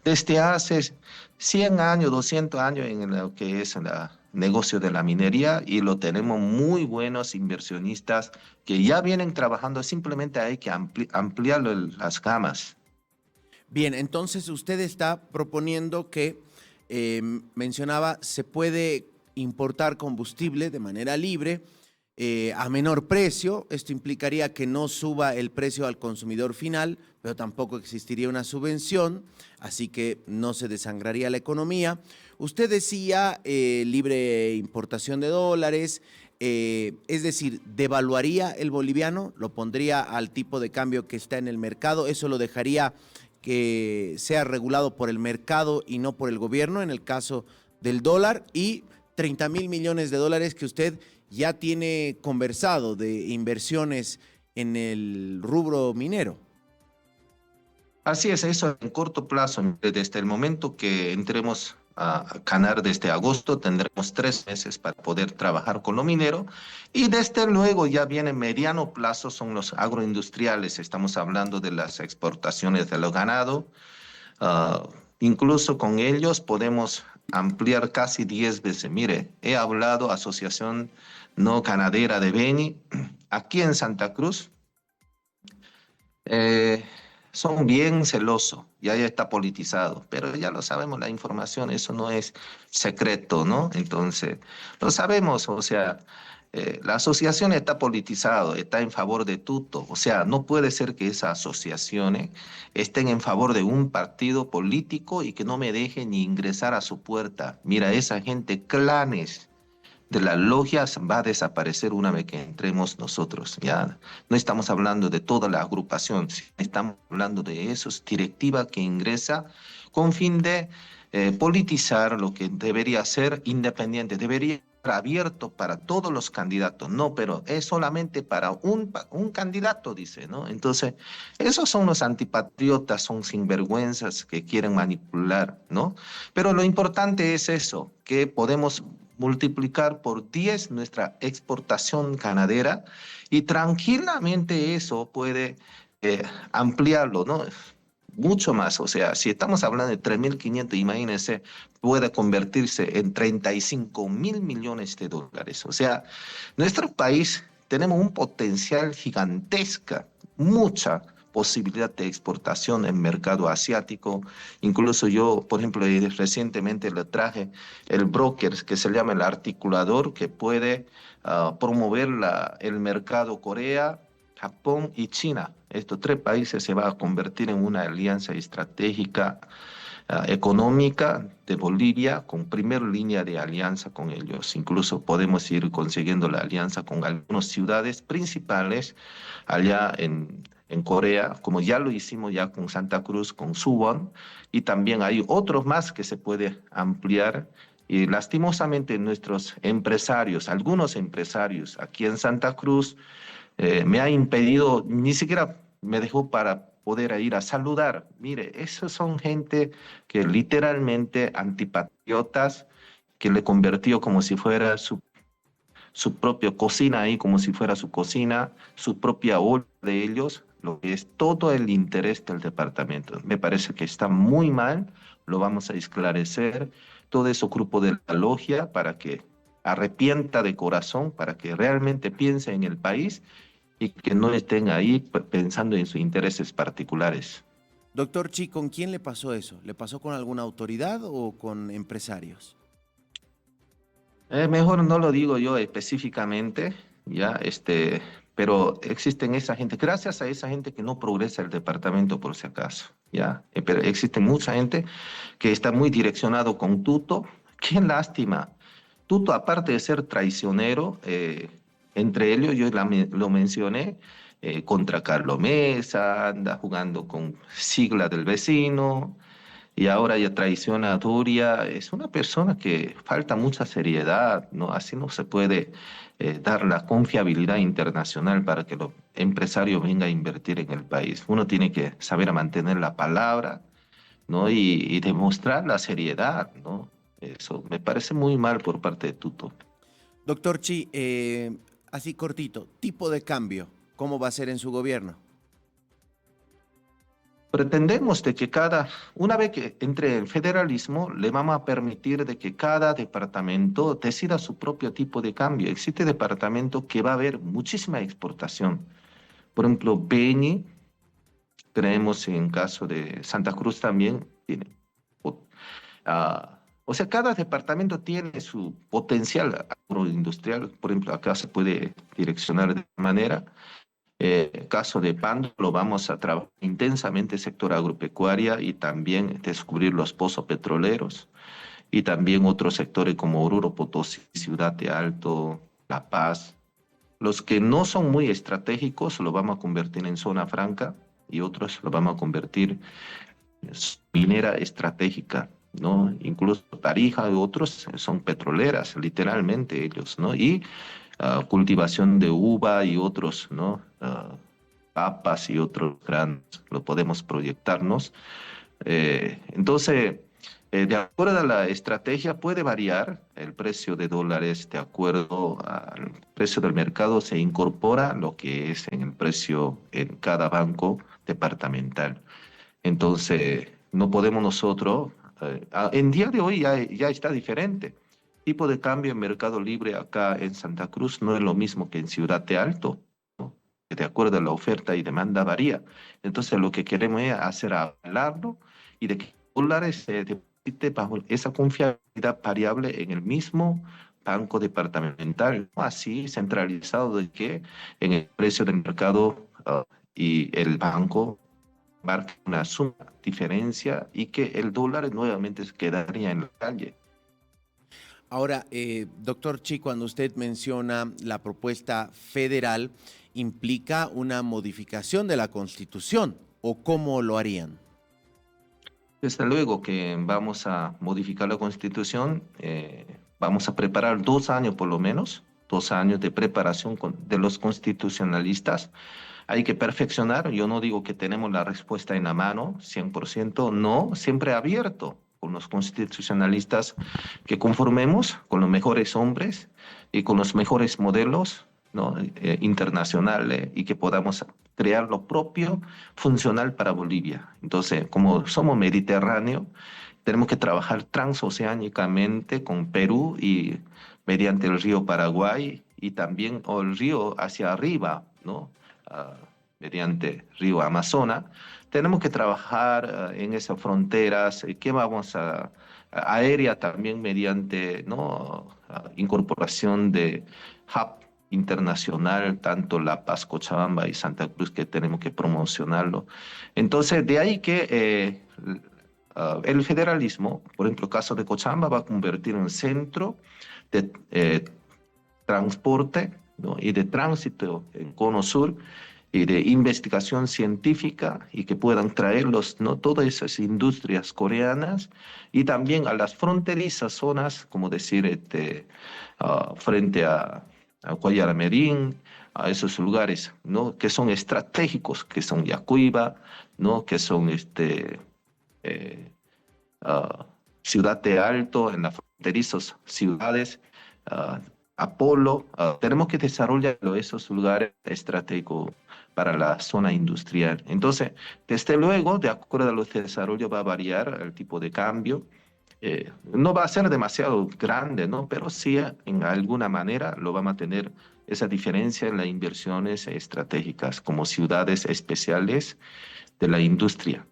desde hace 100 años, 200 años en lo que es la negocio de la minería, y lo tenemos muy buenos inversionistas que ya vienen trabajando, simplemente hay que ampliar las gamas. Bien, entonces usted está proponiendo que, mencionaba, se puede importar combustible de manera libre a menor precio. Esto implicaría que no suba el precio al consumidor final, pero tampoco existiría una subvención, así que no se desangraría la economía. Usted decía libre importación de dólares, es decir, ¿devaluaría el boliviano? ¿Lo pondría al tipo de cambio que está en el mercado? ¿Eso lo dejaría que sea regulado por el mercado y no por el gobierno en el caso del dólar? Y 30.000 millones de dólares que usted ya tiene conversado de inversiones en el rubro minero. Así es, eso en corto plazo, desde el momento que entremos a Canar desde agosto, tendremos 3 meses para poder trabajar con lo minero, y desde luego ya viene mediano plazo, son los agroindustriales, estamos hablando de las exportaciones de los ganado, incluso con ellos podemos ampliar casi 10 veces. Mire, he hablado Asociación No Ganadera de Beni, aquí en Santa Cruz, son bien celosos, ya está politizado, pero ya lo sabemos, la información, eso no es secreto, ¿no? Entonces, lo sabemos, o sea, la asociación está politizada, está en favor de Tuto, o sea, no puede ser que esas asociaciones estén en favor de un partido político y que no me dejen ni ingresar a su puerta. Mira, esa gente, clanes, de las logias va a desaparecer una vez que entremos nosotros. Ya no estamos hablando de toda la agrupación, estamos hablando de esos directivas que ingresa con fin de politizar lo que debería ser independiente, debería ser abierto para todos los candidatos. No, pero es solamente para un candidato, dice, ¿no? Entonces, esos son los antipatriotas, son sinvergüenzas que quieren manipular, ¿no? Pero lo importante es eso, que podemos multiplicar por 10 nuestra exportación ganadera y tranquilamente eso puede ampliarlo, ¿no? Mucho más, o sea, si estamos hablando de 3.500, imagínense, puede convertirse en 35.000 millones de dólares. O sea, nuestro país tenemos un potencial gigantesca, mucha posibilidad de exportación en mercado asiático. Incluso yo, por ejemplo, recientemente le traje el broker que se llama el articulador, que puede promover el mercado Corea, Japón y China. Estos tres países se van a convertir en una alianza estratégica económica de Bolivia, con primera línea de alianza con ellos. Incluso podemos ir consiguiendo la alianza con algunas ciudades principales allá en Corea, como ya lo hicimos ya con Santa Cruz, con Suwon, y también hay otros más que se puede ampliar. Y lastimosamente nuestros empresarios, algunos empresarios aquí en Santa Cruz, me ha impedido, ni siquiera me dejó para poder ir a saludar. Mire, esos son gente que literalmente antipatriotas, que le convirtió como si fuera su propia cocina ahí, como si fuera su cocina, su propia olla de ellos, lo que es todo el interés del departamento. Me parece que está muy mal, lo vamos a esclarecer, todo ese grupo de la logia para que arrepienta de corazón, para que realmente piense en el país y que no estén ahí pensando en sus intereses particulares. Doctor Chi, ¿con quién le pasó eso? ¿Le pasó con alguna autoridad o con empresarios? Mejor no lo digo yo específicamente, ya, pero existen esa gente, gracias a esa gente que no progresa el departamento por si acaso, ya, pero existe mucha gente que está muy direccionado con Tuto. Qué lástima. Tuto, aparte de ser traicionero, entre ellos yo lo mencioné, contra Carlos Mesa, anda jugando con sigla del vecino, y ahora ya traiciona a Doria. Es una persona que falta mucha seriedad, ¿no? Así no se puede dar la confiabilidad internacional para que los empresarios vengan a invertir en el país. Uno tiene que saber mantener la palabra, ¿no? Y demostrar la seriedad, ¿no? Eso me parece muy mal por parte de Tuto. Doctor Chi, así cortito, tipo de cambio, ¿cómo va a ser en su gobierno? Pretendemos de que una vez que entre el federalismo, le vamos a permitir de que cada departamento decida su propio tipo de cambio. Existe departamento que va a haber muchísima exportación. Por ejemplo, Beni, creemos en caso de Santa Cruz también, tiene. O sea, cada departamento tiene su potencial agroindustrial. Por ejemplo, acá se puede direccionar de esta manera. Caso de Pando, lo vamos a trabajar intensamente sector agropecuaria y también descubrir los pozos petroleros y también otros sectores como Oruro, Potosí, Ciudad de Alto, La Paz. Los que no son muy estratégicos lo vamos a convertir en zona franca y otros lo vamos a convertir en minera estratégica, ¿no? Incluso Tarija y otros son petroleras, literalmente ellos, ¿no? Y cultivación de uva y otros, ¿no? Papas y otros granos, lo podemos proyectarnos. Entonces, de acuerdo a la estrategia puede variar el precio de dólares, de acuerdo al precio del mercado se incorpora lo que es en el precio en cada banco departamental. Entonces, no podemos nosotros, en día de hoy ya está diferente. Tipo de cambio en Mercado Libre acá en Santa Cruz no es lo mismo que en Ciudad de Alto, ¿no? De acuerdo a la oferta y demanda varía. Entonces lo que queremos es hacer hablarlo y de que dólares se deposite bajo esa confiabilidad variable en el mismo banco departamental, no así centralizado de que en el precio del mercado y el banco marca una suma diferencia y que el dólar nuevamente quedaría en la calle. Ahora, doctor Chi, cuando usted menciona la propuesta federal, ¿implica una modificación de la Constitución o cómo lo harían? Desde luego que vamos a modificar la Constitución, vamos a preparar 2 años por lo menos, 2 años de preparación de los constitucionalistas. Hay que perfeccionar, yo no digo que tenemos la respuesta en la mano, 100%, no, siempre abierto con los constitucionalistas que conformemos con los mejores hombres y con los mejores modelos, ¿no? Internacionales, y que podamos crear lo propio funcional para Bolivia. Entonces, como somos mediterráneos, tenemos que trabajar transoceánicamente con Perú y mediante el río Paraguay y también el río hacia arriba, ¿no? Mediante río Amazonas. Tenemos que trabajar en esas fronteras, que vamos aérea también mediante, ¿no? Incorporación de hub internacional, tanto La Paz, Cochabamba y Santa Cruz, que tenemos que promocionarlo. Entonces, de ahí que el federalismo, por ejemplo, el caso de Cochabamba, va a convertir en un centro de transporte, ¿no? Y de tránsito en Cono Sur y de investigación científica, y que puedan traerlos, ¿no? Todas esas industrias coreanas, y también a las fronterizas zonas, como decir, frente a Cuayaramerín, a esos lugares, ¿no? Que son estratégicos, que son Yacuiba, ¿no? Que son Ciudad de Alto, en las fronterizas ciudades, Apolo. Tenemos que desarrollar esos lugares estratégicos para la zona industrial. Entonces, desde luego, de acuerdo a los desarrollos, va a variar el tipo de cambio. No va a ser demasiado grande, ¿no? Pero sí, en alguna manera, lo vamos a tener esa diferencia en las inversiones estratégicas como ciudades especiales de la industria.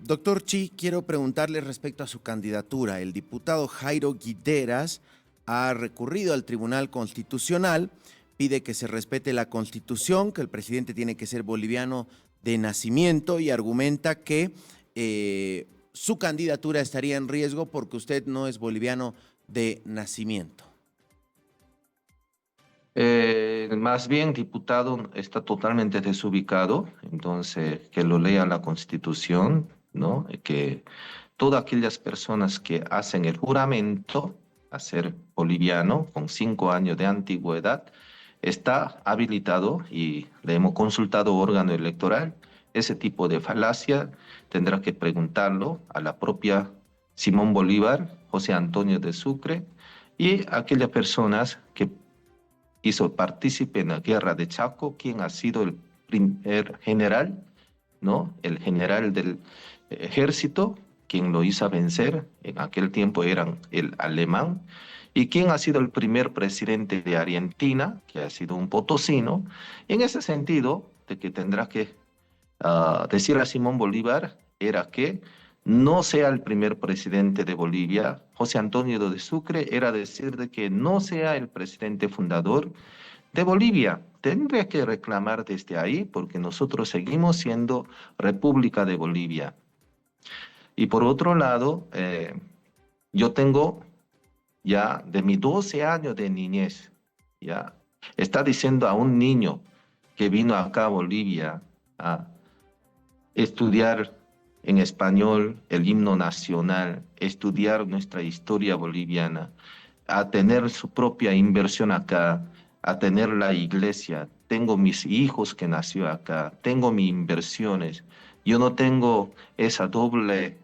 Doctor Chi, quiero preguntarle respecto a su candidatura. El diputado Jairo Guiteras ha recurrido al Tribunal Constitucional, pide que se respete la Constitución, que el presidente tiene que ser boliviano de nacimiento, y argumenta que su candidatura estaría en riesgo porque usted no es boliviano de nacimiento. Más bien, diputado está totalmente desubicado, entonces que lo lea la Constitución, ¿no? Que todas aquellas personas que hacen el juramento a ser boliviano con 5 años de antigüedad, está habilitado, y le hemos consultado órgano electoral. Ese tipo de falacia tendrá que preguntarlo a la propia Simón Bolívar, José Antonio de Sucre, y aquellas personas que hizo partícipe en la guerra de Chaco, quien ha sido el primer general, ¿no? El general del ejército, quien lo hizo vencer, en aquel tiempo eran el alemán, y quien ha sido el primer presidente de Argentina, que ha sido un potosino. En ese sentido, de que tendrá que decir a Simón Bolívar, era que no sea el primer presidente de Bolivia. José Antonio de Sucre era decir de que no sea el presidente fundador de Bolivia. Tendría que reclamar desde ahí, porque nosotros seguimos siendo República de Bolivia. Y por otro lado, yo tengo ya de mis 12 años de niñez, ya está diciendo a un niño que vino acá a Bolivia a estudiar en español el himno nacional, estudiar nuestra historia boliviana, a tener su propia inversión acá, a tener la iglesia. Tengo mis hijos que nació acá, tengo mis inversiones. Yo no tengo esa doble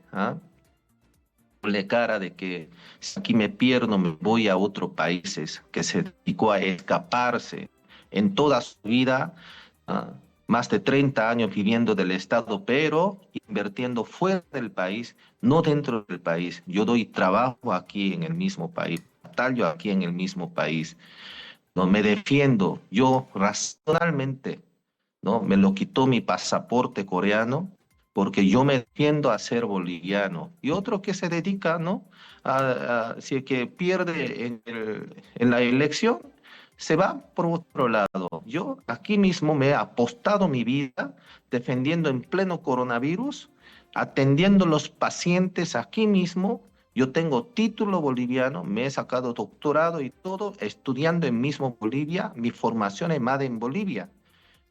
cara de que si aquí me pierdo me voy a otros países, que se dedicó a escaparse en toda su vida, más de 30 años viviendo del Estado, pero invirtiendo fuera del país, no dentro del país. Yo doy trabajo aquí en el mismo país, batallo aquí en el mismo país, ¿no? Me defiendo, yo racionalmente, ¿no? Me lo quitó mi pasaporte coreano, porque yo me defiendo a ser boliviano. Y otro que se dedica, ¿no? Si es que pierde en la elección, se va por otro lado. Yo aquí mismo me he apostado mi vida defendiendo en pleno coronavirus, atendiendo los pacientes aquí mismo, Yo tengo título boliviano, me he sacado doctorado y todo estudiando en mismo Bolivia, mi formación es más en Bolivia.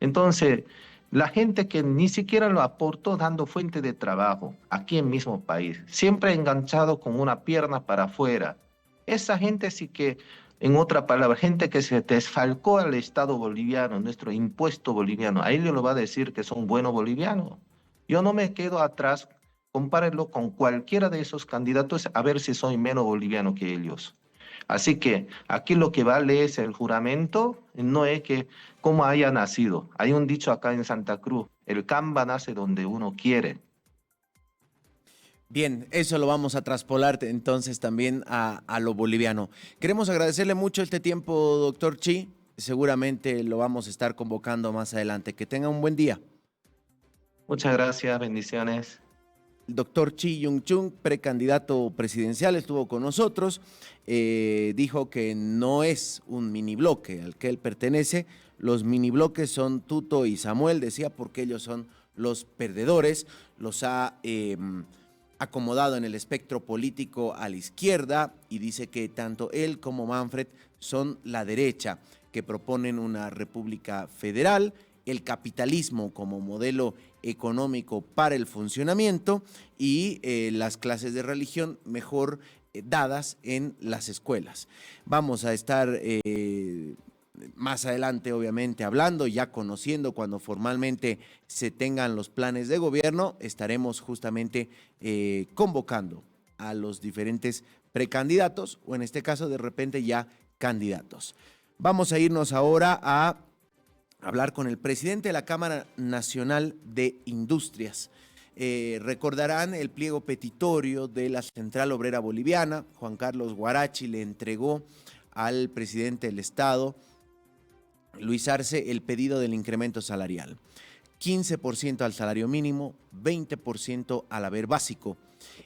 Entonces, la gente que ni siquiera lo aportó dando fuente de trabajo aquí en mismo país, siempre enganchado con una pierna para afuera. Esa gente sí que, en otra palabra, gente que se desfalcó al Estado boliviano, nuestro impuesto boliviano, a ellos lo va a decir que son buenos bolivianos. Yo no me quedo atrás, compárenlo con cualquiera de esos candidatos a ver si soy menos boliviano que ellos. Así que aquí lo que vale es el juramento, no es que cómo haya nacido. Hay un dicho acá en Santa Cruz, el camba nace donde uno quiere. Bien, eso lo vamos a traspolar entonces también a lo boliviano. Queremos agradecerle mucho este tiempo, doctor Chi. Seguramente lo vamos a estar convocando más adelante. Que tenga un buen día. Muchas gracias, bendiciones. El doctor Chi Yung-chung, precandidato presidencial, estuvo con nosotros. Dijo que no es un mini bloque al que él pertenece. Los mini bloques son Tuto y Samuel, decía, porque ellos son los perdedores. Los ha acomodado en el espectro político a la izquierda y dice que tanto él como Manfred son la derecha, que proponen una república federal, el capitalismo como modelo económico para el funcionamiento y las clases de religión mejor dadas en las escuelas. Vamos a estar más adelante, obviamente, hablando, ya conociendo cuando formalmente se tengan los planes de gobierno, estaremos justamente convocando a los diferentes precandidatos o en este caso de repente ya candidatos. Vamos a irnos ahora a hablar con el presidente de la Cámara Nacional de Industrias. Recordarán el pliego petitorio de la Central Obrera Boliviana. Juan Carlos Huarachi le entregó al presidente del Estado, Luis Arce, el pedido del incremento salarial. 15% al salario mínimo, 20% al haber básico.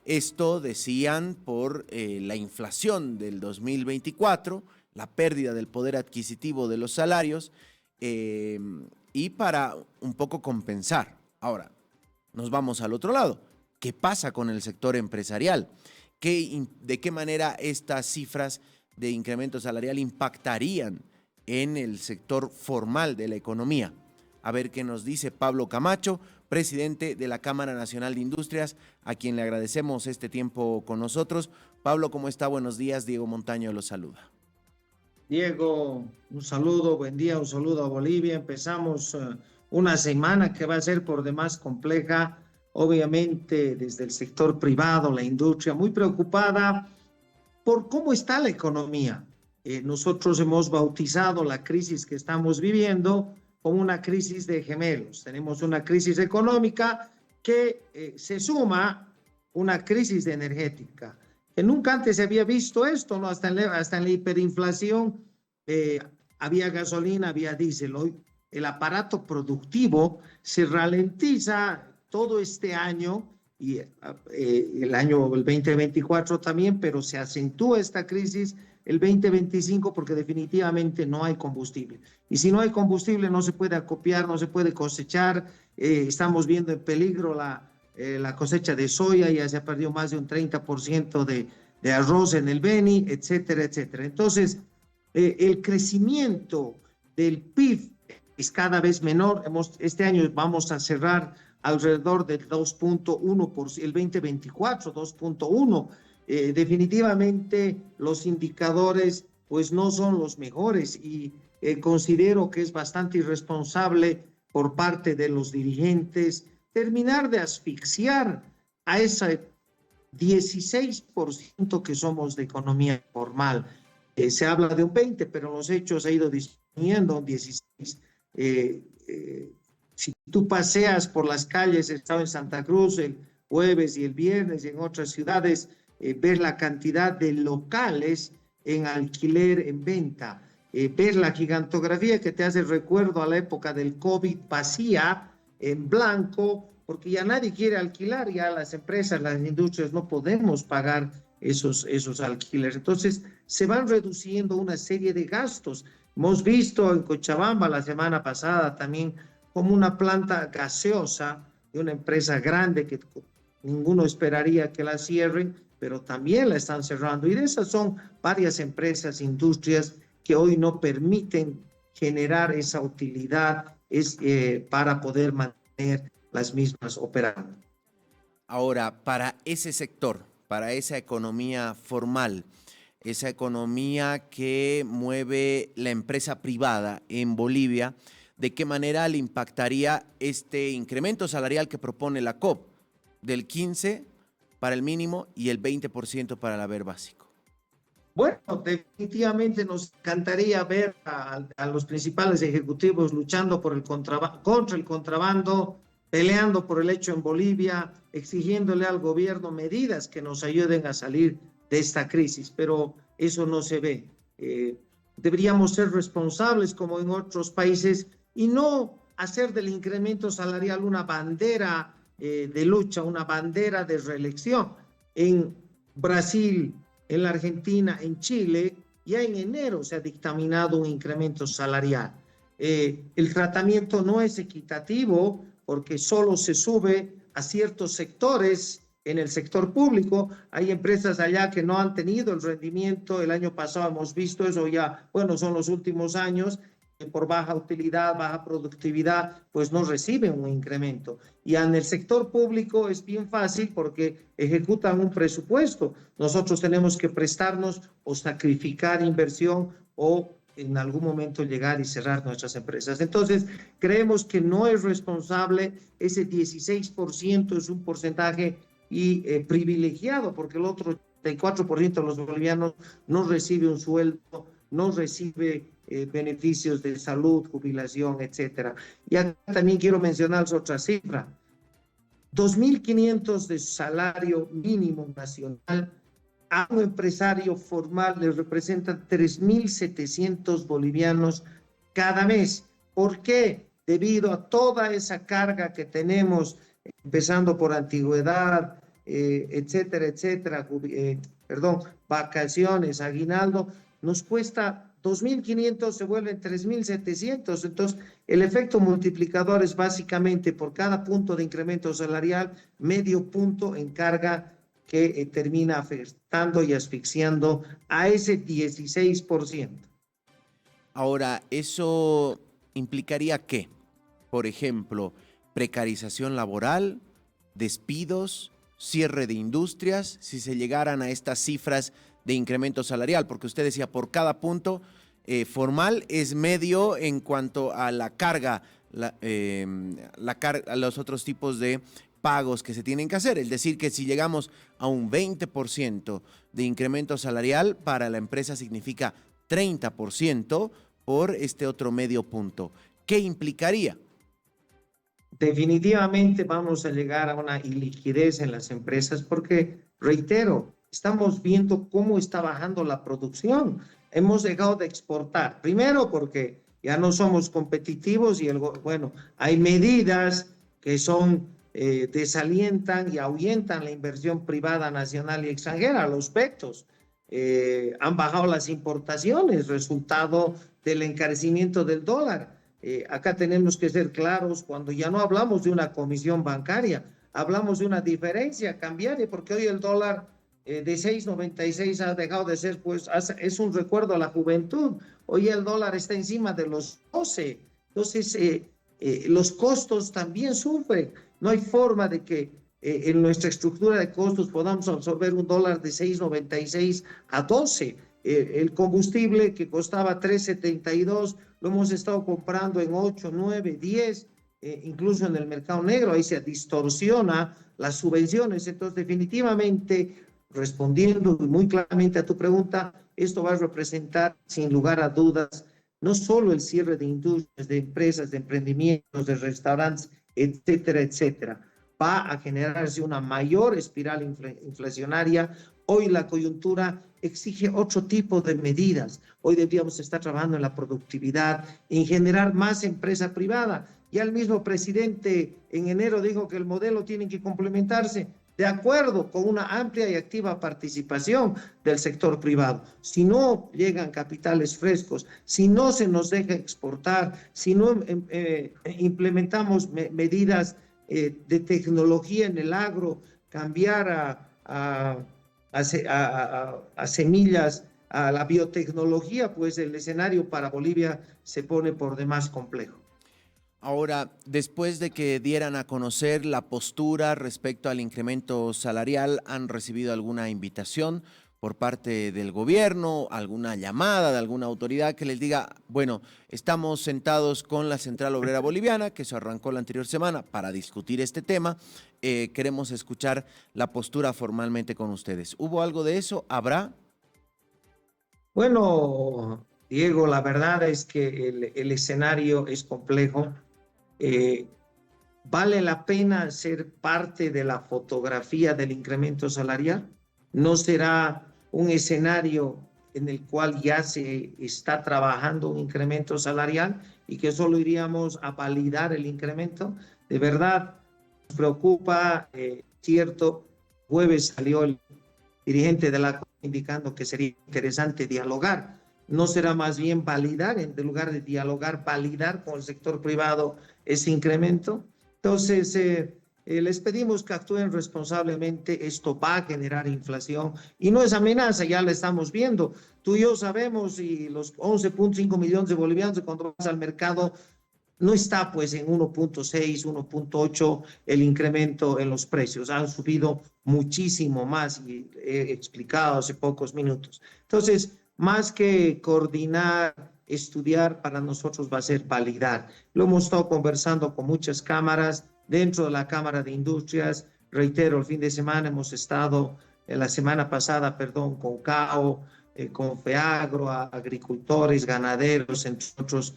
Esto decían por la inflación del 2024, la pérdida del poder adquisitivo de los salarios y para un poco compensar. Ahora, nos vamos al otro lado. ¿Qué pasa con el sector empresarial? ¿De qué manera estas cifras de incremento salarial impactarían en el sector formal de la economía? A ver qué nos dice Pablo Camacho, presidente de la Cámara Nacional de Industrias, a quien le agradecemos este tiempo con nosotros. Pablo, ¿cómo está? Buenos días. Diego Montaño lo saluda. Diego, un saludo, buen día, un saludo a Bolivia. Empezamos una semana que va a ser por demás compleja, obviamente desde el sector privado, la industria, muy preocupada por cómo está la economía. Nosotros hemos bautizado la crisis que estamos viviendo como una crisis de gemelos. Tenemos una crisis económica que se suma una crisis energética, que nunca antes se había visto esto, ¿no? Hasta en la hiperinflación había gasolina, había diésel. Hoy el aparato productivo se ralentiza todo este año y el 2024 también, pero se acentúa esta crisis el 2025 porque definitivamente no hay combustible. Y si no hay combustible no se puede acopiar, no se puede cosechar. Estamos viendo en peligro la cosecha de soya, ya se ha perdido más de un 30% de arroz en el Beni, etcétera, etcétera. Entonces, el crecimiento del PIB es cada vez menor. Este año vamos a cerrar alrededor del 2.1%, el 2024, 2.1%. Definitivamente los indicadores pues no son los mejores y considero que es bastante irresponsable por parte de los dirigentes terminar de asfixiar a ese 16% que somos de economía formal. Se habla de un 20%, pero en los hechos ha ido disminuyendo a un 16%. Si tú paseas por las calles, he estado en Santa Cruz el jueves y el viernes y en otras ciudades, ver la cantidad de locales en alquiler, en venta, ver la gigantografía que te hace recuerdo a la época del COVID vacía, en blanco, porque ya nadie quiere alquilar, ya las empresas, las industrias no podemos pagar esos alquileres. Entonces se van reduciendo una serie de gastos. Hemos visto en Cochabamba la semana pasada también como una planta gaseosa de una empresa grande que ninguno esperaría que la cierren, pero también la están cerrando. Y de esas son varias empresas, industrias que hoy no permiten generar esa utilidad para poder mantener las mismas operando. Ahora, para ese sector, para esa economía formal, esa economía que mueve la empresa privada en Bolivia, ¿de qué manera le impactaría este incremento salarial que propone la COP del 15% para el mínimo y el 20% para el haber básico? Bueno, definitivamente nos encantaría ver a los principales ejecutivos luchando por contra el contrabando, peleando por el hecho en Bolivia, exigiéndole al gobierno medidas que nos ayuden a salir de esta crisis, pero eso no se ve. Deberíamos ser responsables como en otros países y no hacer del incremento salarial una bandera de lucha, una bandera de reelección. En Brasil, en la Argentina, en Chile, ya en enero se ha dictaminado un incremento salarial. El tratamiento no es equitativo porque solo se sube a ciertos sectores. En el sector público hay empresas allá que no han tenido el rendimiento. El año pasado hemos visto eso ya, bueno, son los últimos años, que por baja utilidad, baja productividad, pues no reciben un incremento. Y en el sector público es bien fácil porque ejecutan un presupuesto. Nosotros tenemos que prestarnos o sacrificar inversión o en algún momento llegar y cerrar nuestras empresas. Entonces, creemos que no es responsable. Ese 16% es un porcentaje privilegiado, porque el otro 84% de los bolivianos no recibe un sueldo, no recibe beneficios de salud, jubilación, etcétera. Y acá también quiero mencionar otra cifra. 2.500 de salario mínimo nacional a un empresario formal le representan 3.700 bolivianos cada mes. ¿Por qué? Debido a toda esa carga que tenemos, empezando por antigüedad, etcétera, etcétera, vacaciones, aguinaldo, nos cuesta 2.500, se vuelven 3.700. Entonces, el efecto multiplicador es básicamente por cada punto de incremento salarial, medio punto en carga que termina afectando y asfixiando a ese 16%. Ahora, ¿eso implicaría qué? Por ejemplo, precarización laboral, despidos, cierre de industrias, si se llegaran a estas cifras de incremento salarial, porque usted decía por cada punto formal es medio en cuanto a la carga, a los otros tipos de pagos que se tienen que hacer. Es decir, que si llegamos a un 20% de incremento salarial, para la empresa significa 30% por este otro medio punto. ¿Qué implicaría? Definitivamente vamos a llegar a una iliquidez en las empresas porque, reitero, estamos viendo cómo está bajando la producción. Hemos dejado de exportar. Primero porque ya no somos competitivos y hay medidas que desalientan y ahuyentan la inversión privada nacional y extranjera. Los PECTOS han bajado las importaciones, resultado del encarecimiento del dólar. Acá tenemos que ser claros, cuando ya no hablamos de una comisión bancaria, hablamos de una diferencia cambiaria, porque hoy el dólar de 6.96 ha dejado de ser, pues es un recuerdo a la juventud. Hoy el dólar está encima de los 12. Entonces, los costos también sufren. No hay forma de que en nuestra estructura de costos podamos absorber un dólar de 6.96 a 12. El combustible que costaba 3.72 lo hemos estado comprando en 8, 9, 10, incluso en el mercado negro. Ahí se distorsiona las subvenciones. Entonces, definitivamente, respondiendo muy claramente a tu pregunta, esto va a representar, sin lugar a dudas, no solo el cierre de industrias, de empresas, de emprendimientos, de restaurantes, etcétera, etcétera. Va a generarse una mayor espiral inflacionaria. Hoy la coyuntura exige otro tipo de medidas. Hoy deberíamos estar trabajando en la productividad, en generar más empresa privada. Ya el mismo presidente en enero dijo que el modelo tiene que complementarse de acuerdo con una amplia y activa participación del sector privado. Si no llegan capitales frescos, si no se nos deja exportar, si no implementamos medidas de tecnología en el agro, cambiar a a semillas, a la biotecnología, pues el escenario para Bolivia se pone por demás complejo. Ahora, después de que dieran a conocer la postura respecto al incremento salarial, ¿han recibido alguna invitación por parte del gobierno, alguna llamada de alguna autoridad que les diga, bueno, estamos sentados con la Central Obrera Boliviana, que se arrancó la anterior semana, para discutir este tema, queremos escuchar la postura formalmente con ustedes? ¿Hubo algo de eso? ¿Habrá? Bueno, Diego, la verdad es que el escenario es complejo. Eh, ¿Vale la pena ser parte de la fotografía del incremento salarial? ¿No será un escenario en el cual ya se está trabajando un incremento salarial y que solo iríamos a validar el incremento? De verdad, nos preocupa, cierto, jueves salió el dirigente de la COP indicando que sería interesante dialogar. ¿No será más bien validar, en lugar de dialogar, validar con el sector privado ese incremento? Entonces, les pedimos que actúen responsablemente. Esto va a generar inflación y no es amenaza, ya la estamos viendo. Tú y yo sabemos, y los 11.5 millones de bolivianos, cuando vas al mercado, no está pues en 1.6, 1.8 el incremento en los precios. Han subido muchísimo más y he explicado hace pocos minutos. Entonces, más que coordinar, estudiar, para nosotros va a ser validar. Lo hemos estado conversando con muchas cámaras, dentro de la Cámara de Industrias. Reitero, el fin de semana hemos estado, la semana pasada, perdón, con CAO, con FEAGRO, agricultores, ganaderos, entre otros,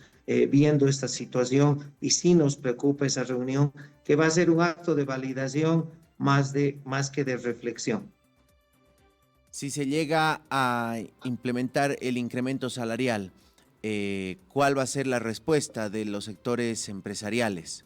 viendo esta situación, y sí nos preocupa esa reunión, que va a ser un acto de validación más que de reflexión. Si se llega a implementar el incremento salarial, ¿cuál va a ser la respuesta de los sectores empresariales?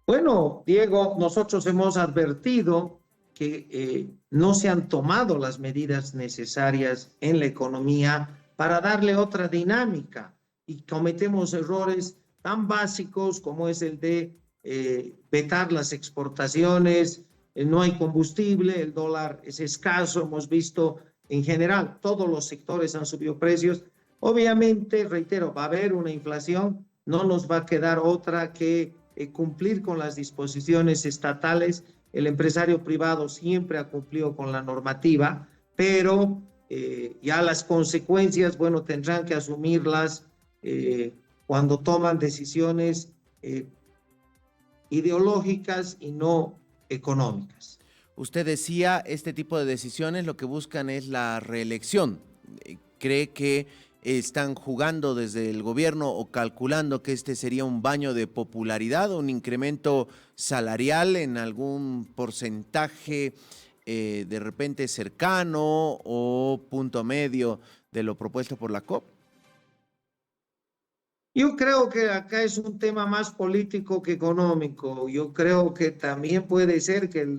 Bueno, Diego, nosotros hemos advertido que no se han tomado las medidas necesarias en la economía para darle otra dinámica, y cometemos errores tan básicos como es el de vetar las exportaciones. No hay combustible, el dólar es escaso, hemos visto en general, todos los sectores han subido precios. Obviamente, reitero, va a haber una inflación, no nos va a quedar otra que cumplir con las disposiciones estatales. El empresario privado siempre ha cumplido con la normativa, pero ya las consecuencias, bueno, tendrán que asumirlas cuando toman decisiones ideológicas y no económicas. Usted decía, este tipo de decisiones lo que buscan es la reelección. ¿Cree que están jugando desde el gobierno o calculando que este sería un baño de popularidad o un incremento salarial en algún porcentaje de repente cercano o punto medio de lo propuesto por la COP? Yo creo que acá es un tema más político que económico. Yo creo que también puede ser que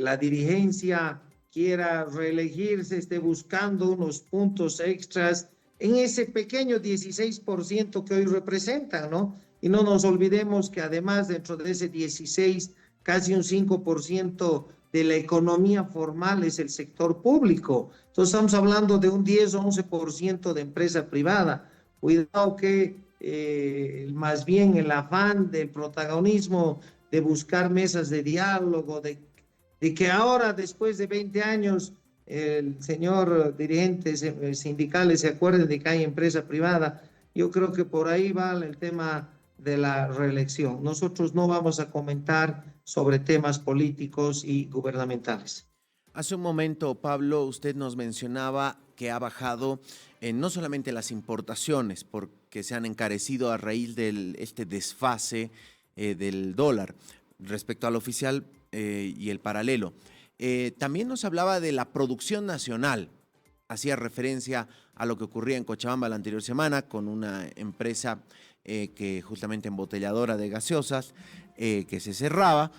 la dirigencia quiera reelegirse, esté buscando unos puntos extras en ese pequeño 16% que hoy representan, ¿no? Y no nos olvidemos que además dentro de ese 16, casi un 5% de la economía formal es el sector público. Entonces estamos hablando de un 10 o 11% de empresa privada. Cuidado que más bien el afán del protagonismo, de buscar mesas de diálogo, de que ahora, después de 20 años, el señor dirigente sindicales se acuerden de que hay empresa privada. Yo creo que por ahí va el tema de la reelección. Nosotros no vamos a comentar sobre temas políticos y gubernamentales. Hace un momento, Pablo, usted nos mencionaba que ha bajado no solamente las importaciones, porque se han encarecido a raíz de este desfase del dólar respecto al oficial y el paralelo. También nos hablaba de la producción nacional. Hacía referencia a lo que ocurría en Cochabamba la anterior semana con una empresa que justamente embotelladora de gaseosas que se cerraba.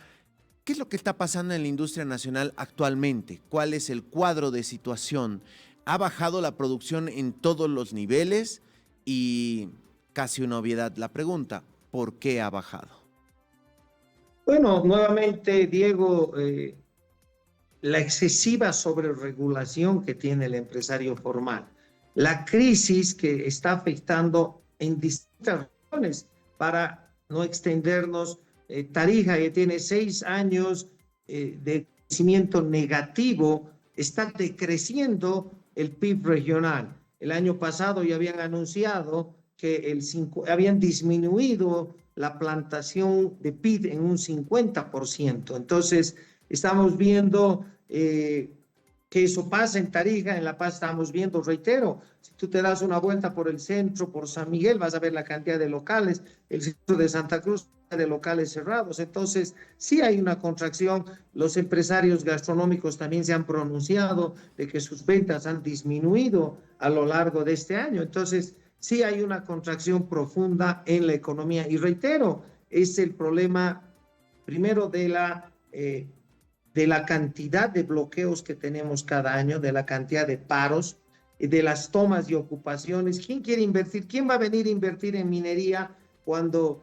¿Qué es lo que está pasando en la industria nacional actualmente? ¿Cuál es el cuadro de situación? ¿Ha bajado la producción en todos los niveles? Y casi una obviedad la pregunta, ¿por qué ha bajado? Bueno, nuevamente, Diego, la excesiva sobreregulación que tiene el empresario formal, la crisis que está afectando en distintas regiones, para no extendernos, Tarija, que tiene 6 años de crecimiento negativo, está decreciendo el PIB regional. El año pasado ya habían anunciado que habían disminuido la plantación de PIB en un 50%. Entonces, estamos viendo que eso pasa en Tarija. En La Paz estamos viendo, reitero, si tú te das una vuelta por el centro, por San Miguel, vas a ver la cantidad de locales, el centro de Santa Cruz de locales cerrados. Entonces, sí hay una contracción. Los empresarios gastronómicos también se han pronunciado de que sus ventas han disminuido a lo largo de este año. Entonces, sí hay una contracción profunda en la economía. Y reitero, es el problema primero de la cantidad de bloqueos que tenemos cada año, de la cantidad de paros, de las tomas y ocupaciones. ¿Quién quiere invertir? ¿Quién va a venir a invertir en minería cuando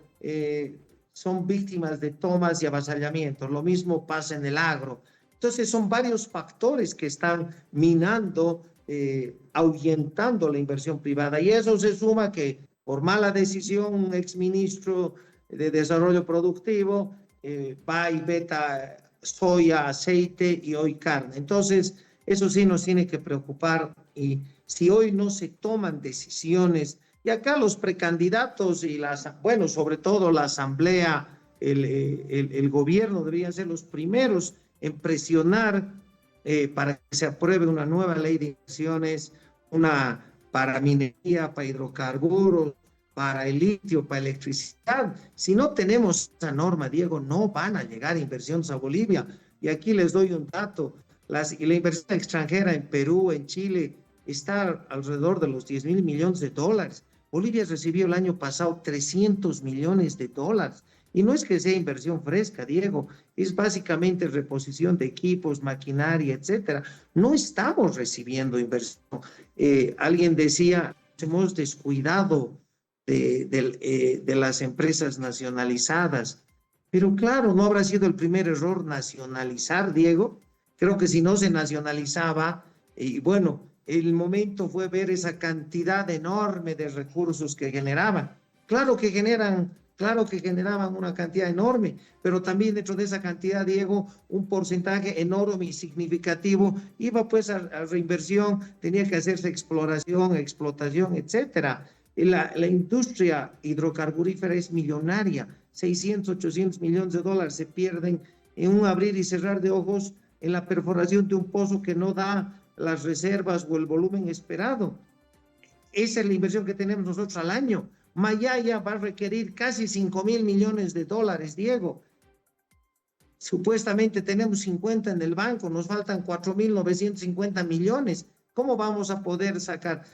son víctimas de tomas y avasallamientos? Lo mismo pasa en el agro. Entonces son varios factores que están minando, ahuyentando la inversión privada, y eso se suma que por mala decisión un exministro de Desarrollo Productivo va y veta soya, aceite y hoy carne. Entonces eso sí nos tiene que preocupar, y si hoy no se toman decisiones, y acá los precandidatos y bueno, sobre todo la asamblea, el gobierno deberían ser los primeros en presionar para que se apruebe una nueva ley de inversiones, una para minería, para hidrocarburos, para el litio, para electricidad. Si no tenemos esa norma, Diego, no van a llegar inversiones a Bolivia. Y aquí les doy un dato: la inversión extranjera en Perú, en Chile, está alrededor de los 10.000 millones de dólares. Bolivia recibió el año pasado 300 millones de dólares. Y no es que sea inversión fresca, Diego, es básicamente reposición de equipos, maquinaria, etcétera. No estamos recibiendo inversión. Alguien decía, hemos descuidado de las empresas nacionalizadas. Pero claro, no habrá sido el primer error nacionalizar, Diego. Creo que si no se nacionalizaba, y bueno, el momento fue ver esa cantidad enorme de recursos que generaban. Claro que generaban una cantidad enorme, pero también dentro de esa cantidad, Diego, un porcentaje enorme y significativo iba pues a reinversión, tenía que hacerse exploración, explotación, etcétera. La industria hidrocarburífera es millonaria, 600, 800 millones de dólares se pierden en un abrir y cerrar de ojos en la perforación de un pozo que no da las reservas o el volumen esperado. Esa es la inversión que tenemos nosotros al año. Mayaya va a requerir casi 5.000 millones de dólares, Diego. Supuestamente tenemos 50 en el banco, nos faltan 4.950 millones. ¿Cómo vamos a poder sacar?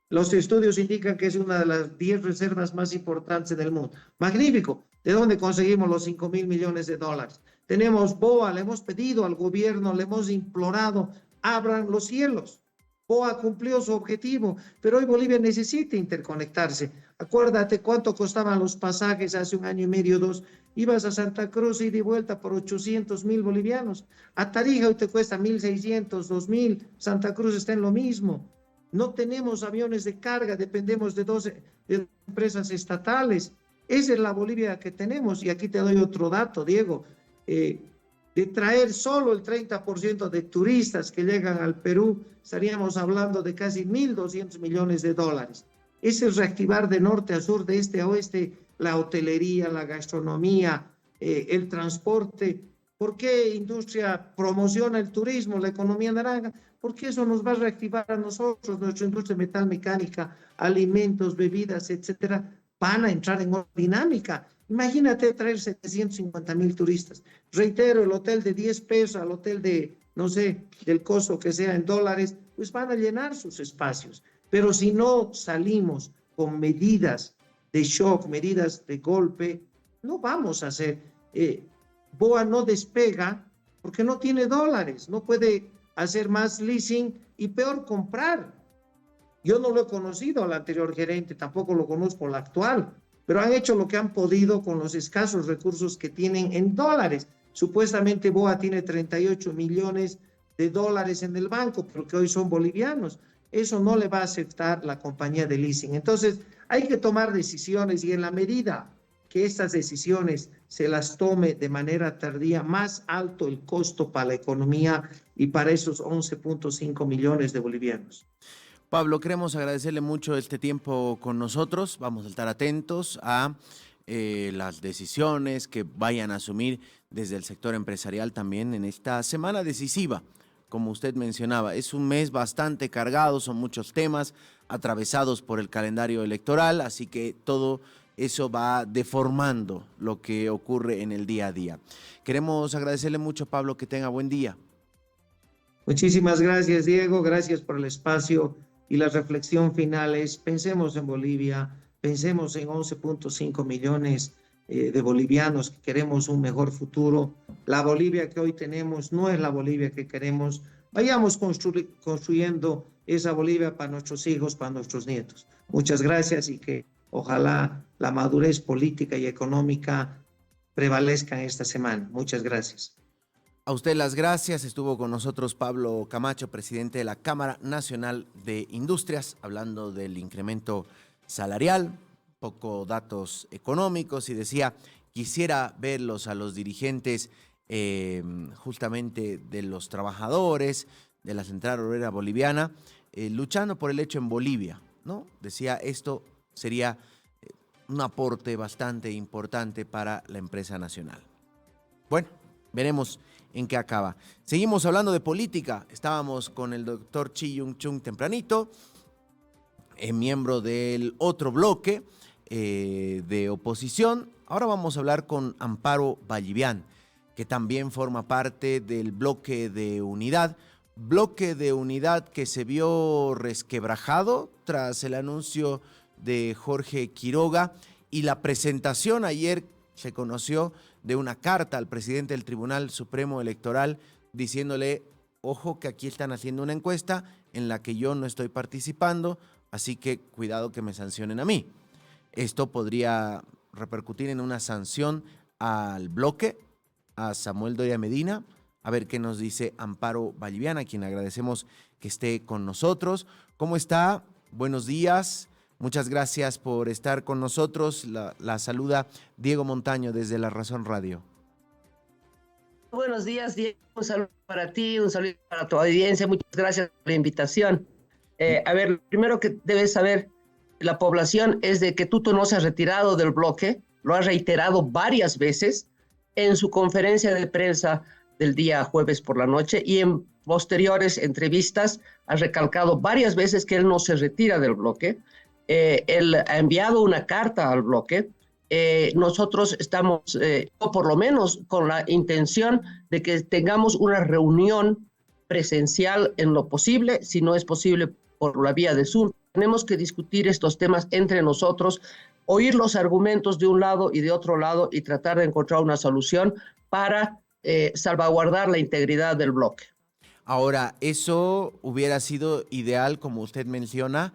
Los estudios indican que es una de las 10 reservas más importantes del mundo. Magnífico. ¿De dónde conseguimos los 5.000 millones de dólares? Tenemos BOA, le hemos pedido al gobierno, le hemos implorado, abran los cielos. BOA cumplió su objetivo, pero hoy Bolivia necesita interconectarse. Acuérdate cuánto costaban los pasajes hace 1 año y medio, 2. Ibas a Santa Cruz y de vuelta por 800.000 bolivianos. A Tarija hoy te cuesta 1.600, 2.000. Santa Cruz está en lo mismo. No tenemos aviones de carga, dependemos de 12 empresas estatales. Esa es la Bolivia que tenemos. Y aquí te doy otro dato, Diego. De traer solo el 30% de turistas que llegan al Perú, estaríamos hablando de casi 1.200 millones de dólares. Ese es reactivar de norte a sur, de este a oeste, la hotelería, la gastronomía, el transporte. ¿Por qué industria promociona el turismo, la economía naranja? Porque eso nos va a reactivar a nosotros, nuestra industria metal mecánica, alimentos, bebidas, etcétera, van a entrar en una dinámica. Imagínate traer 750.000 turistas. Reitero, el hotel de 10 pesos al hotel de, no sé, del costo que sea en dólares, pues van a llenar sus espacios. Pero si no salimos con medidas de shock, medidas de golpe, no vamos a hacer. BOA no despega porque no tiene dólares, no puede hacer más leasing y peor comprar. Yo no lo he conocido al anterior gerente, tampoco lo conozco al actual, pero han hecho lo que han podido con los escasos recursos que tienen en dólares. Supuestamente BOA tiene 38 millones de dólares en el banco, pero que hoy son bolivianos. Eso no le va a aceptar la compañía de leasing. Entonces, hay que tomar decisiones y en la medida que estas decisiones se las tome de manera tardía, más alto el costo para la economía y para esos 11.5 millones de bolivianos. Pablo, queremos agradecerle mucho este tiempo con nosotros. Vamos a estar atentos a las decisiones que vayan a asumir desde el sector empresarial también en esta semana decisiva. Como usted mencionaba, es un mes bastante cargado, son muchos temas atravesados por el calendario electoral, así que todo eso va deformando lo que ocurre en el día a día. Queremos agradecerle mucho, Pablo, que tenga buen día. Muchísimas gracias, Diego, gracias por el espacio y la reflexión final es, pensemos en Bolivia, pensemos en 11.5 millones de bolivianos que queremos un mejor futuro. La Bolivia que hoy tenemos no es la Bolivia que queremos. Vayamos construyendo esa Bolivia para nuestros hijos, para nuestros nietos. Muchas gracias y que ojalá la madurez política y económica prevalezca en esta semana. Muchas gracias. A usted las gracias. Estuvo con nosotros Pablo Camacho, presidente de la Cámara Nacional de Industrias, hablando del incremento salarial, poco datos económicos, y decía, quisiera verlos a los dirigentes justamente de los trabajadores de la Central Obrera Boliviana luchando por el hecho en Bolivia, ¿no? Decía, esto sería un aporte bastante importante para la empresa nacional. Bueno, veremos en qué acaba. Seguimos hablando de política. Estábamos con el doctor Chi Yung Chung tempranito, miembro del otro bloque de oposición. Ahora vamos a hablar con Amparo Vallivian, que también forma parte del bloque de unidad que se vio resquebrajado tras el anuncio de Jorge Quiroga y la presentación ayer se conoció de una carta al presidente del Tribunal Supremo Electoral diciéndole, ojo que aquí están haciendo una encuesta en la que yo no estoy participando, así que cuidado que me sancionen a mí. Esto podría repercutir en una sanción al bloque, a Samuel Doria Medina. A ver qué nos dice Amparo Vallivian, a quien agradecemos que esté con nosotros. ¿Cómo está? Buenos días. Muchas gracias por estar con nosotros. La saluda Diego Montaño desde La Razón Radio. Buenos días, Diego. Un saludo para ti, un saludo para tu audiencia. Muchas gracias por la invitación. A ver, lo primero que debes saber, la población es de que Tuto no se ha retirado del bloque, lo ha reiterado varias veces en su conferencia de prensa del día jueves por la noche y en posteriores entrevistas ha recalcado varias veces que él no se retira del bloque. Él ha enviado una carta al bloque. Nosotros estamos, o por lo menos con la intención de que tengamos una reunión presencial en lo posible, si no es posible por la vía de Zoom. Tenemos que discutir estos temas entre nosotros, oír los argumentos de un lado y de otro lado y tratar de encontrar una solución para salvaguardar la integridad del bloque. Ahora, eso hubiera sido ideal, como usted menciona,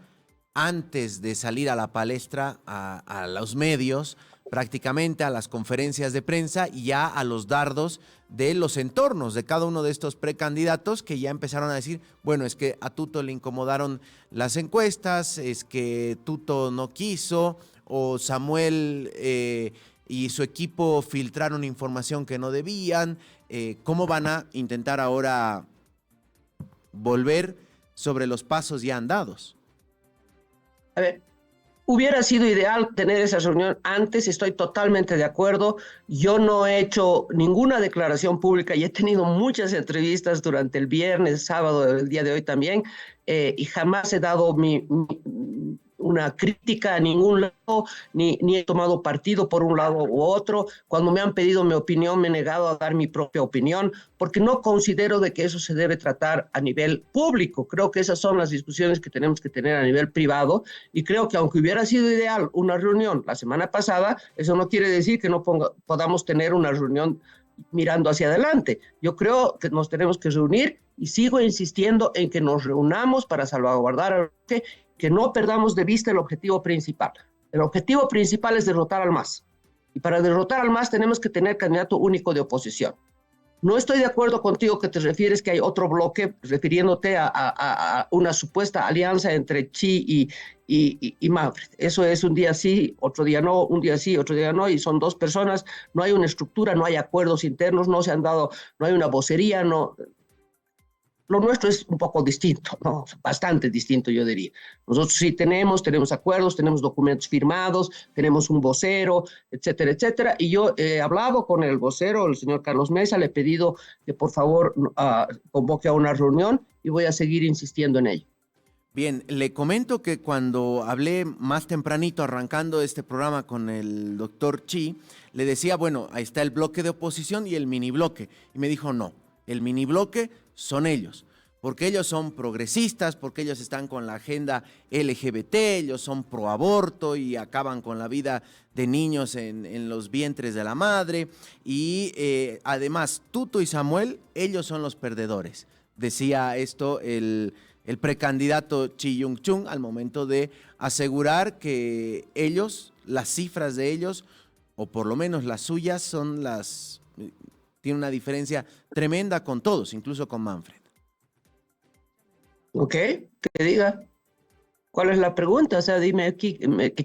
antes de salir a la palestra, a los medios, prácticamente a las conferencias de prensa y ya a los dardos de los entornos de cada uno de estos precandidatos que ya empezaron a decir, bueno, es que a Tuto le incomodaron las encuestas, es que Tuto no quiso, o Samuel y su equipo filtraron información que no debían. ¿Cómo van a intentar ahora volver sobre los pasos ya andados? A ver, hubiera sido ideal tener esa reunión antes, estoy totalmente de acuerdo. Yo no he hecho ninguna declaración pública y he tenido muchas entrevistas durante el viernes, sábado, el día de hoy también, y jamás he dado una crítica a ningún lado, ni he tomado partido por un lado u otro. Cuando me han pedido mi opinión, me he negado a dar mi propia opinión, porque no considero de que eso se debe tratar a nivel público. Creo que esas son las discusiones que tenemos que tener a nivel privado, y creo que aunque hubiera sido ideal una reunión la semana pasada, eso no quiere decir que no podamos tener una reunión mirando hacia adelante. Yo creo que nos tenemos que reunir y sigo insistiendo en que nos reunamos para salvaguardar que no perdamos de vista el objetivo principal. El objetivo principal es derrotar al MAS. Y para derrotar al MAS tenemos que tener candidato único de oposición. No estoy de acuerdo contigo que te refieres que hay otro bloque, refiriéndote a una supuesta alianza entre Chi y Manfred. Eso es un día sí, otro día no, un día sí, otro día no, y son dos personas, no hay una estructura, no hay acuerdos internos, no se han dado, no hay una vocería, no. Lo nuestro es un poco distinto, ¿no? Bastante distinto, yo diría. Nosotros sí tenemos acuerdos, tenemos documentos firmados, tenemos un vocero, etcétera, etcétera. Y yo he hablado con el vocero, el señor Carlos Mesa, le he pedido que por favor convoque a una reunión y voy a seguir insistiendo en ello. Bien, le comento que cuando hablé más tempranito, arrancando este programa con el doctor Chi, le decía, bueno, ahí está el bloque de oposición y el mini bloque. Y me dijo, no, el mini bloque son ellos, porque ellos son progresistas, porque ellos están con la agenda LGBT, ellos son pro aborto y acaban con la vida de niños en los vientres de la madre. Y además, Tuto y Samuel, ellos son los perdedores. Decía esto el precandidato Chi Yung-chung al momento de asegurar que ellos, las cifras de ellos, o por lo menos las suyas, son las... tiene una diferencia tremenda con todos, incluso con Manfred. Ok, que diga. ¿Cuál es la pregunta? O sea, dime aquí,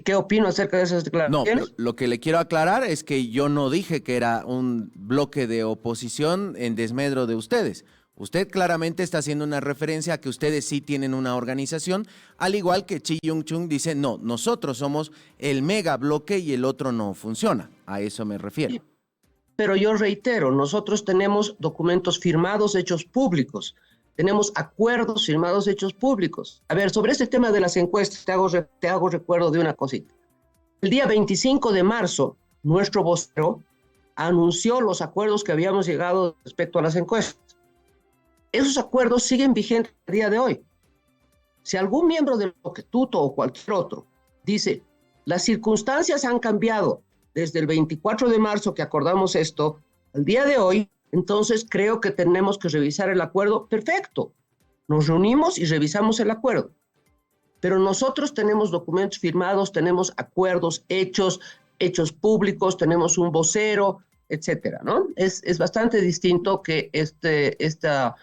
¿qué opino acerca de esas declaraciones? No, lo que le quiero aclarar es que yo no dije que era un bloque de oposición en desmedro de ustedes. Usted claramente está haciendo una referencia a que ustedes sí tienen una organización, al igual que Chi Yung-chung dice, no, nosotros somos el mega bloque y el otro no funciona. A eso me refiero. Sí. Pero yo reitero, nosotros tenemos documentos firmados, hechos públicos. Tenemos acuerdos firmados, hechos públicos. A ver, sobre este tema de las encuestas, te hago recuerdo de una cosita. El día 25 de marzo, nuestro vocero anunció los acuerdos que habíamos llegado respecto a las encuestas. Esos acuerdos siguen vigentes a día de hoy. Si algún miembro del bloque, Tuto o cualquier otro, dice, las circunstancias han cambiado desde el 24 de marzo que acordamos esto, al día de hoy, entonces creo que tenemos que revisar el acuerdo. Perfecto. Nos reunimos y revisamos el acuerdo. Pero nosotros tenemos documentos firmados, tenemos acuerdos hechos públicos, tenemos un vocero, etcétera, ¿no? Es bastante distinto que esta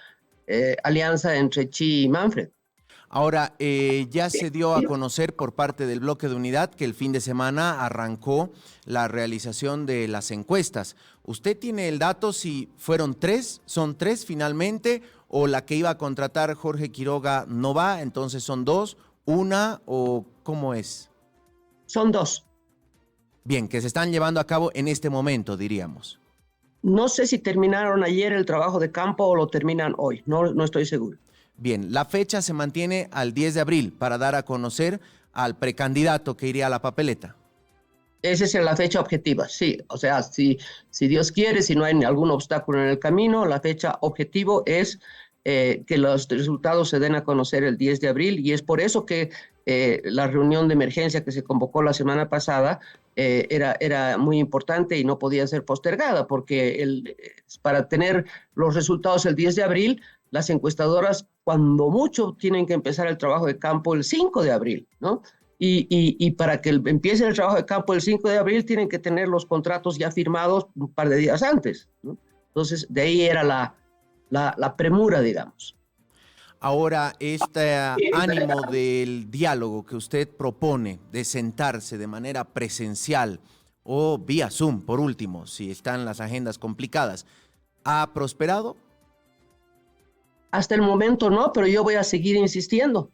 alianza entre Chi y Manfred. Ahora, ya se dio a conocer por parte del Bloque de Unidad que el fin de semana arrancó la realización de las encuestas. ¿Usted tiene el dato si fueron 3, son 3 finalmente, o la que iba a contratar Jorge Quiroga no va, entonces son 2, 1 o cómo es? Son 2. Bien, que se están llevando a cabo en este momento, diríamos. No sé si terminaron ayer el trabajo de campo o lo terminan hoy, no estoy seguro. Bien, la fecha se mantiene al 10 de abril para dar a conocer al precandidato que iría a la papeleta. Esa es la fecha objetiva, sí. O sea, si Dios quiere, si no hay algún obstáculo en el camino, la fecha objetivo es que los resultados se den a conocer el 10 de abril y es por eso que la reunión de emergencia que se convocó la semana pasada era muy importante y no podía ser postergada porque para tener los resultados el 10 de abril, las encuestadoras cuando mucho tienen que empezar el trabajo de campo el 5 de abril, ¿no? Y para que empiece el trabajo de campo el 5 de abril tienen que tener los contratos ya firmados un par de días antes, ¿no? Entonces, de ahí era la premura, digamos. Ahora, este ánimo del diálogo que usted propone de sentarse de manera presencial o vía Zoom, por último, si están las agendas complicadas, ¿ha prosperado? Hasta el momento no, pero yo voy a seguir insistiendo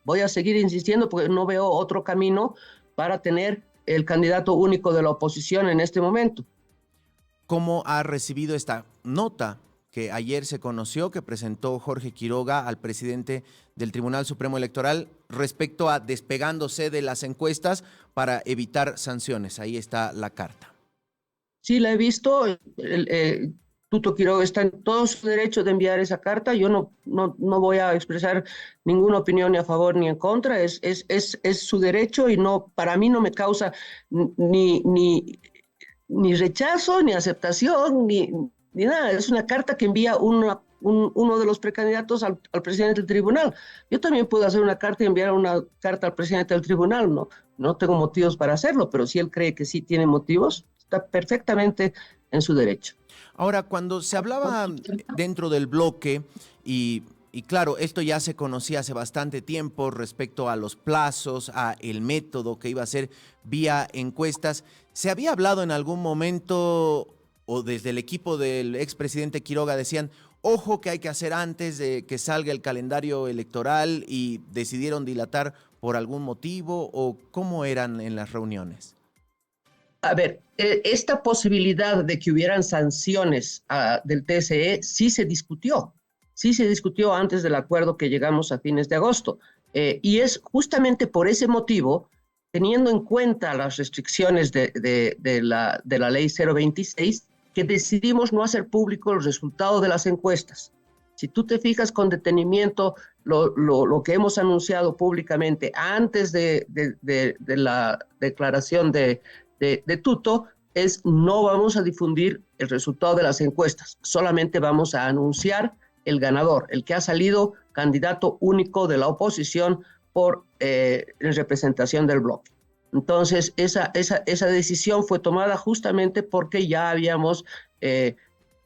porque no veo otro camino para tener el candidato único de la oposición en este momento. ¿Cómo ha recibido esta nota que ayer se conoció, que presentó Jorge Quiroga al presidente del Tribunal Supremo Electoral respecto a despegándose de las encuestas para evitar sanciones? Ahí está la carta. Sí, la he visto. Tuto Quiroga está en todo su derecho de enviar esa carta. Yo no voy a expresar ninguna opinión ni a favor ni en contra. Es su derecho y para mí no me causa ni rechazo, ni aceptación, ni nada. Es una carta que envía uno de los precandidatos al presidente del tribunal. Yo también puedo hacer una carta y enviar una carta al presidente del tribunal. No tengo motivos para hacerlo, pero si él cree que sí tiene motivos, está perfectamente en su derecho. Ahora, cuando se hablaba dentro del bloque, y claro, esto ya se conocía hace bastante tiempo respecto a los plazos, a el método que iba a ser vía encuestas, ¿se había hablado en algún momento, o desde el equipo del expresidente Quiroga decían, ojo que hay que hacer antes de que salga el calendario electoral, y decidieron dilatar por algún motivo, o cómo eran en las reuniones? A ver, esta posibilidad de que hubieran sanciones del TSE sí se discutió antes del acuerdo que llegamos a fines de agosto. Y es justamente por ese motivo, teniendo en cuenta las restricciones de la ley 026, que decidimos no hacer público los resultados de las encuestas. Si tú te fijas con detenimiento lo que hemos anunciado públicamente antes de la declaración de Tuto, es no vamos a difundir el resultado de las encuestas, solamente vamos a anunciar el ganador, el que ha salido candidato único de la oposición en representación del bloque. Entonces, esa decisión fue tomada justamente porque ya habíamos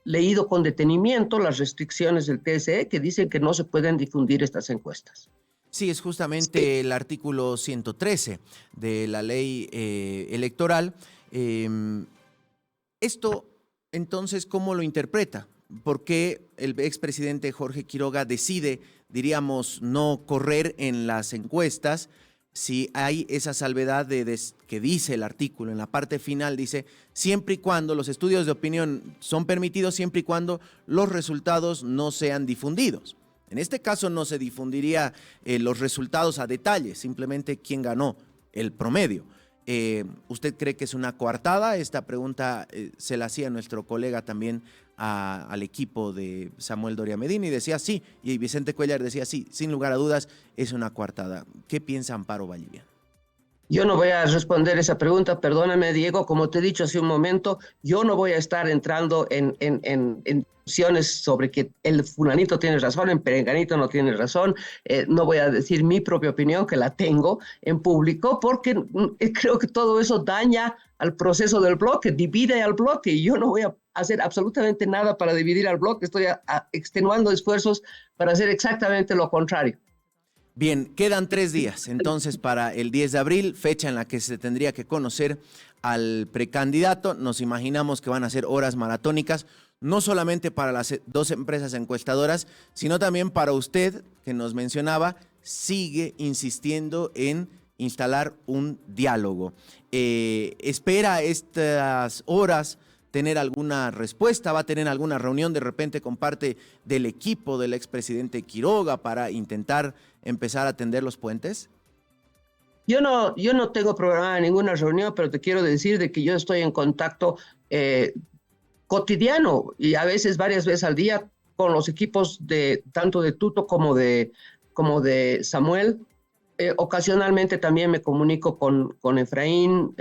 leído con detenimiento las restricciones del TSE que dicen que no se pueden difundir estas encuestas. Sí, es justamente el artículo 113 de la ley electoral. Esto, entonces, ¿cómo lo interpreta? ¿Por qué el expresidente Jorge Quiroga decide, diríamos, no correr en las encuestas si hay esa salvedad que dice el artículo en la parte final? Dice, siempre y cuando los estudios de opinión son permitidos, siempre y cuando los resultados no sean difundidos. En este caso no se difundiría los resultados a detalle, simplemente quién ganó, el promedio. ¿Usted cree que es una coartada? Esta pregunta se la hacía nuestro colega también al equipo de Samuel Doria Medina y decía sí, y Vicente Cuellar decía sí, sin lugar a dudas es una coartada. ¿Qué piensa Amparo Vallivian? Yo no voy a responder esa pregunta, perdóname, Diego, como te he dicho hace un momento, yo no voy a estar entrando en discusiones sobre que el fulanito tiene razón, el perenganito no tiene razón, no voy a decir mi propia opinión, que la tengo en público, porque creo que todo eso daña al proceso del bloque, divide al bloque, y yo no voy a hacer absolutamente nada para dividir al bloque, estoy extenuando esfuerzos para hacer exactamente lo contrario. Bien, quedan 3 días entonces para el 10 de abril, fecha en la que se tendría que conocer al precandidato. Nos imaginamos que van a ser horas maratónicas, no solamente para las 2 empresas encuestadoras, sino también para usted, que nos mencionaba, sigue insistiendo en instalar un diálogo. ¿Espera estas horas tener alguna respuesta? ¿Va a tener alguna reunión de repente con parte del equipo del expresidente Quiroga para intentar empezar a tender los puentes? Yo no tengo programada ninguna reunión, pero te quiero decir de que yo estoy en contacto cotidiano y a veces varias veces al día con los equipos tanto de Tuto como de Samuel. Ocasionalmente también me comunico con Efraín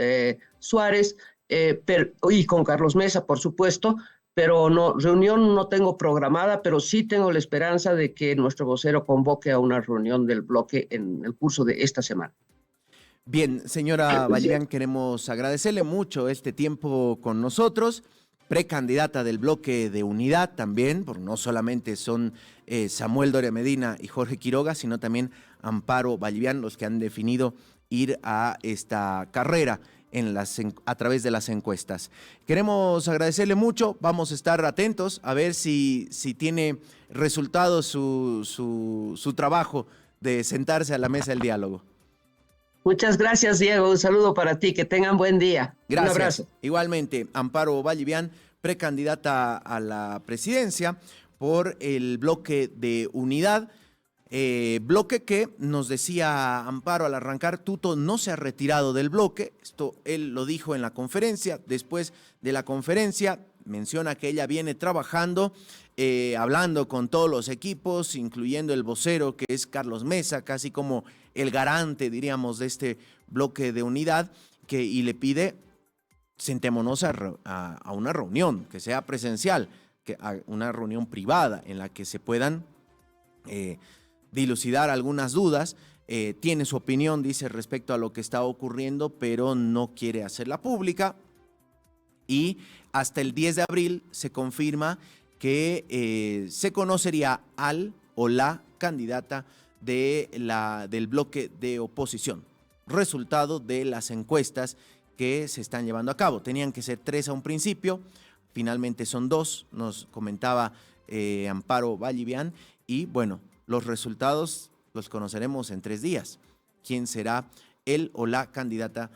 Suárez y con Carlos Mesa, por supuesto, pero no, reunión no tengo programada, pero sí tengo la esperanza de que nuestro vocero convoque a una reunión del bloque en el curso de esta semana. Bien, señora Vallivian, queremos agradecerle mucho este tiempo con nosotros. Precandidata del bloque de Unidad también, porque no solamente son Samuel Doria Medina y Jorge Quiroga, sino también Amparo Vallivian los que han definido ir a esta carrera a través de las encuestas. Queremos agradecerle mucho, vamos a estar atentos a ver si tiene resultado su trabajo de sentarse a la mesa del diálogo. Muchas gracias, Diego. Un saludo para ti. Que tengan buen día. Gracias. Un abrazo. Igualmente, Amparo Vallivian, precandidata a la presidencia por el bloque de Unidad. Bloque que nos decía Amparo al arrancar, Tuto no se ha retirado del bloque. Esto él lo dijo en la conferencia. Después de la conferencia menciona que ella viene trabajando, hablando con todos los equipos, incluyendo el vocero que es Carlos Mesa, casi como el garante, diríamos, de este bloque de Unidad, y le pide, sentémonos a una reunión, que sea presencial, a una reunión privada en la que se puedan dilucidar algunas dudas. Tiene su opinión, dice, respecto a lo que está ocurriendo, pero no quiere hacerla pública. y hasta el 10 de abril se confirma que se conocería al o la candidata del bloque de oposición. Resultado de las encuestas que se están llevando a cabo. Tenían que ser 3 a un principio, finalmente son 2, nos comentaba Amparo Vallivian, y bueno, los resultados los conoceremos en 3 días. ¿Quién será el o la candidata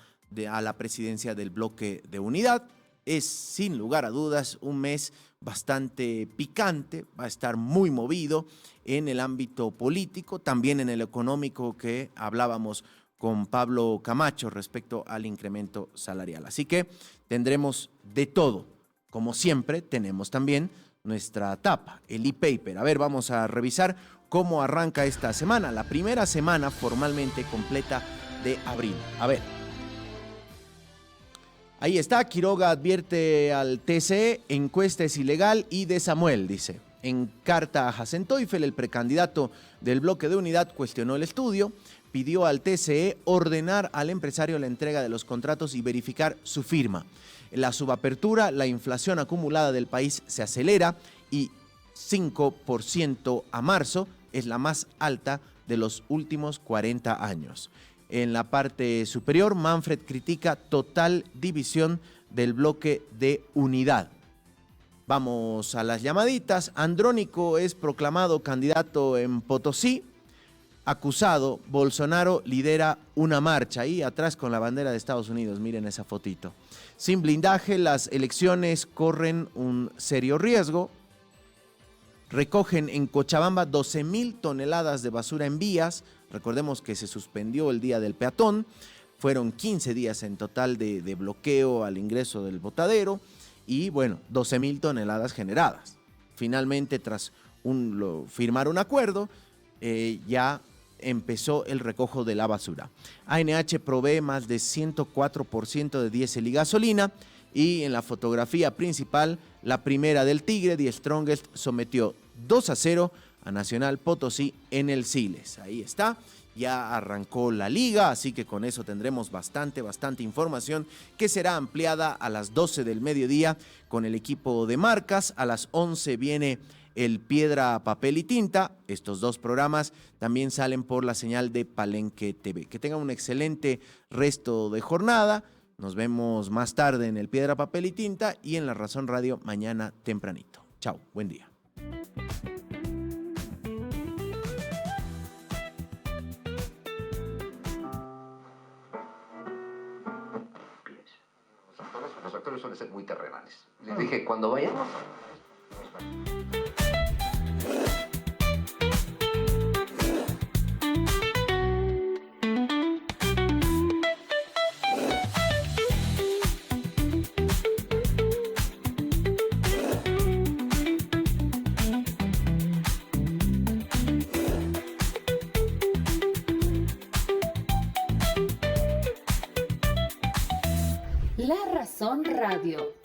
a la presidencia del bloque de unidad? Es sin lugar a dudas un mes bastante picante, va a estar muy movido en el ámbito político, también en el económico que hablábamos con Pablo Camacho respecto al incremento salarial. Así que tendremos de todo. Como siempre, tenemos también nuestra tapa, el e-paper. A ver, vamos a revisar cómo arranca esta semana, la primera semana formalmente completa de abril. A ver. Ahí está, Quiroga advierte al TCE, encuesta es ilegal y de Samuel, dice. En carta a Hassen Teufel, el precandidato del bloque de unidad cuestionó el estudio, pidió al TCE ordenar al empresario la entrega de los contratos y verificar su firma. En la subapertura, la inflación acumulada del país se acelera y 5% a marzo es la más alta de los últimos 40 años. En la parte superior, Manfred critica total división del bloque de unidad. Vamos a las llamaditas. Andrónico es proclamado candidato en Potosí. Acusado, Bolsonaro lidera una marcha. Ahí atrás con la bandera de Estados Unidos, miren esa fotito. Sin blindaje, las elecciones corren un serio riesgo. Recogen en Cochabamba 12,000 toneladas de basura en vías. Recordemos que se suspendió el día del peatón. Fueron 15 días en total de bloqueo al ingreso del botadero. Y bueno, 12,000 toneladas generadas. Finalmente, tras firmar un acuerdo, ya empezó el recojo de la basura. ANH provee más de 104% de diésel y gasolina. Y en la fotografía principal, la primera del Tigre, The Strongest, sometió 2-0 a Nacional Potosí en el Siles. Ahí está, ya arrancó la liga, así que con eso tendremos bastante información que será ampliada a las 12 del mediodía con el equipo de Marcas. A las 11 viene el Piedra, Papel y Tinta. Estos 2 programas también salen por la señal de Palenque TV. Que tengan un excelente resto de jornada. Nos vemos más tarde en el Piedra, Papel y Tinta y en La Razón Radio mañana tempranito. Chao, buen día. Los actores suelen ser muy terrenales. Les dije, cuando vayamos... La Razón Radio.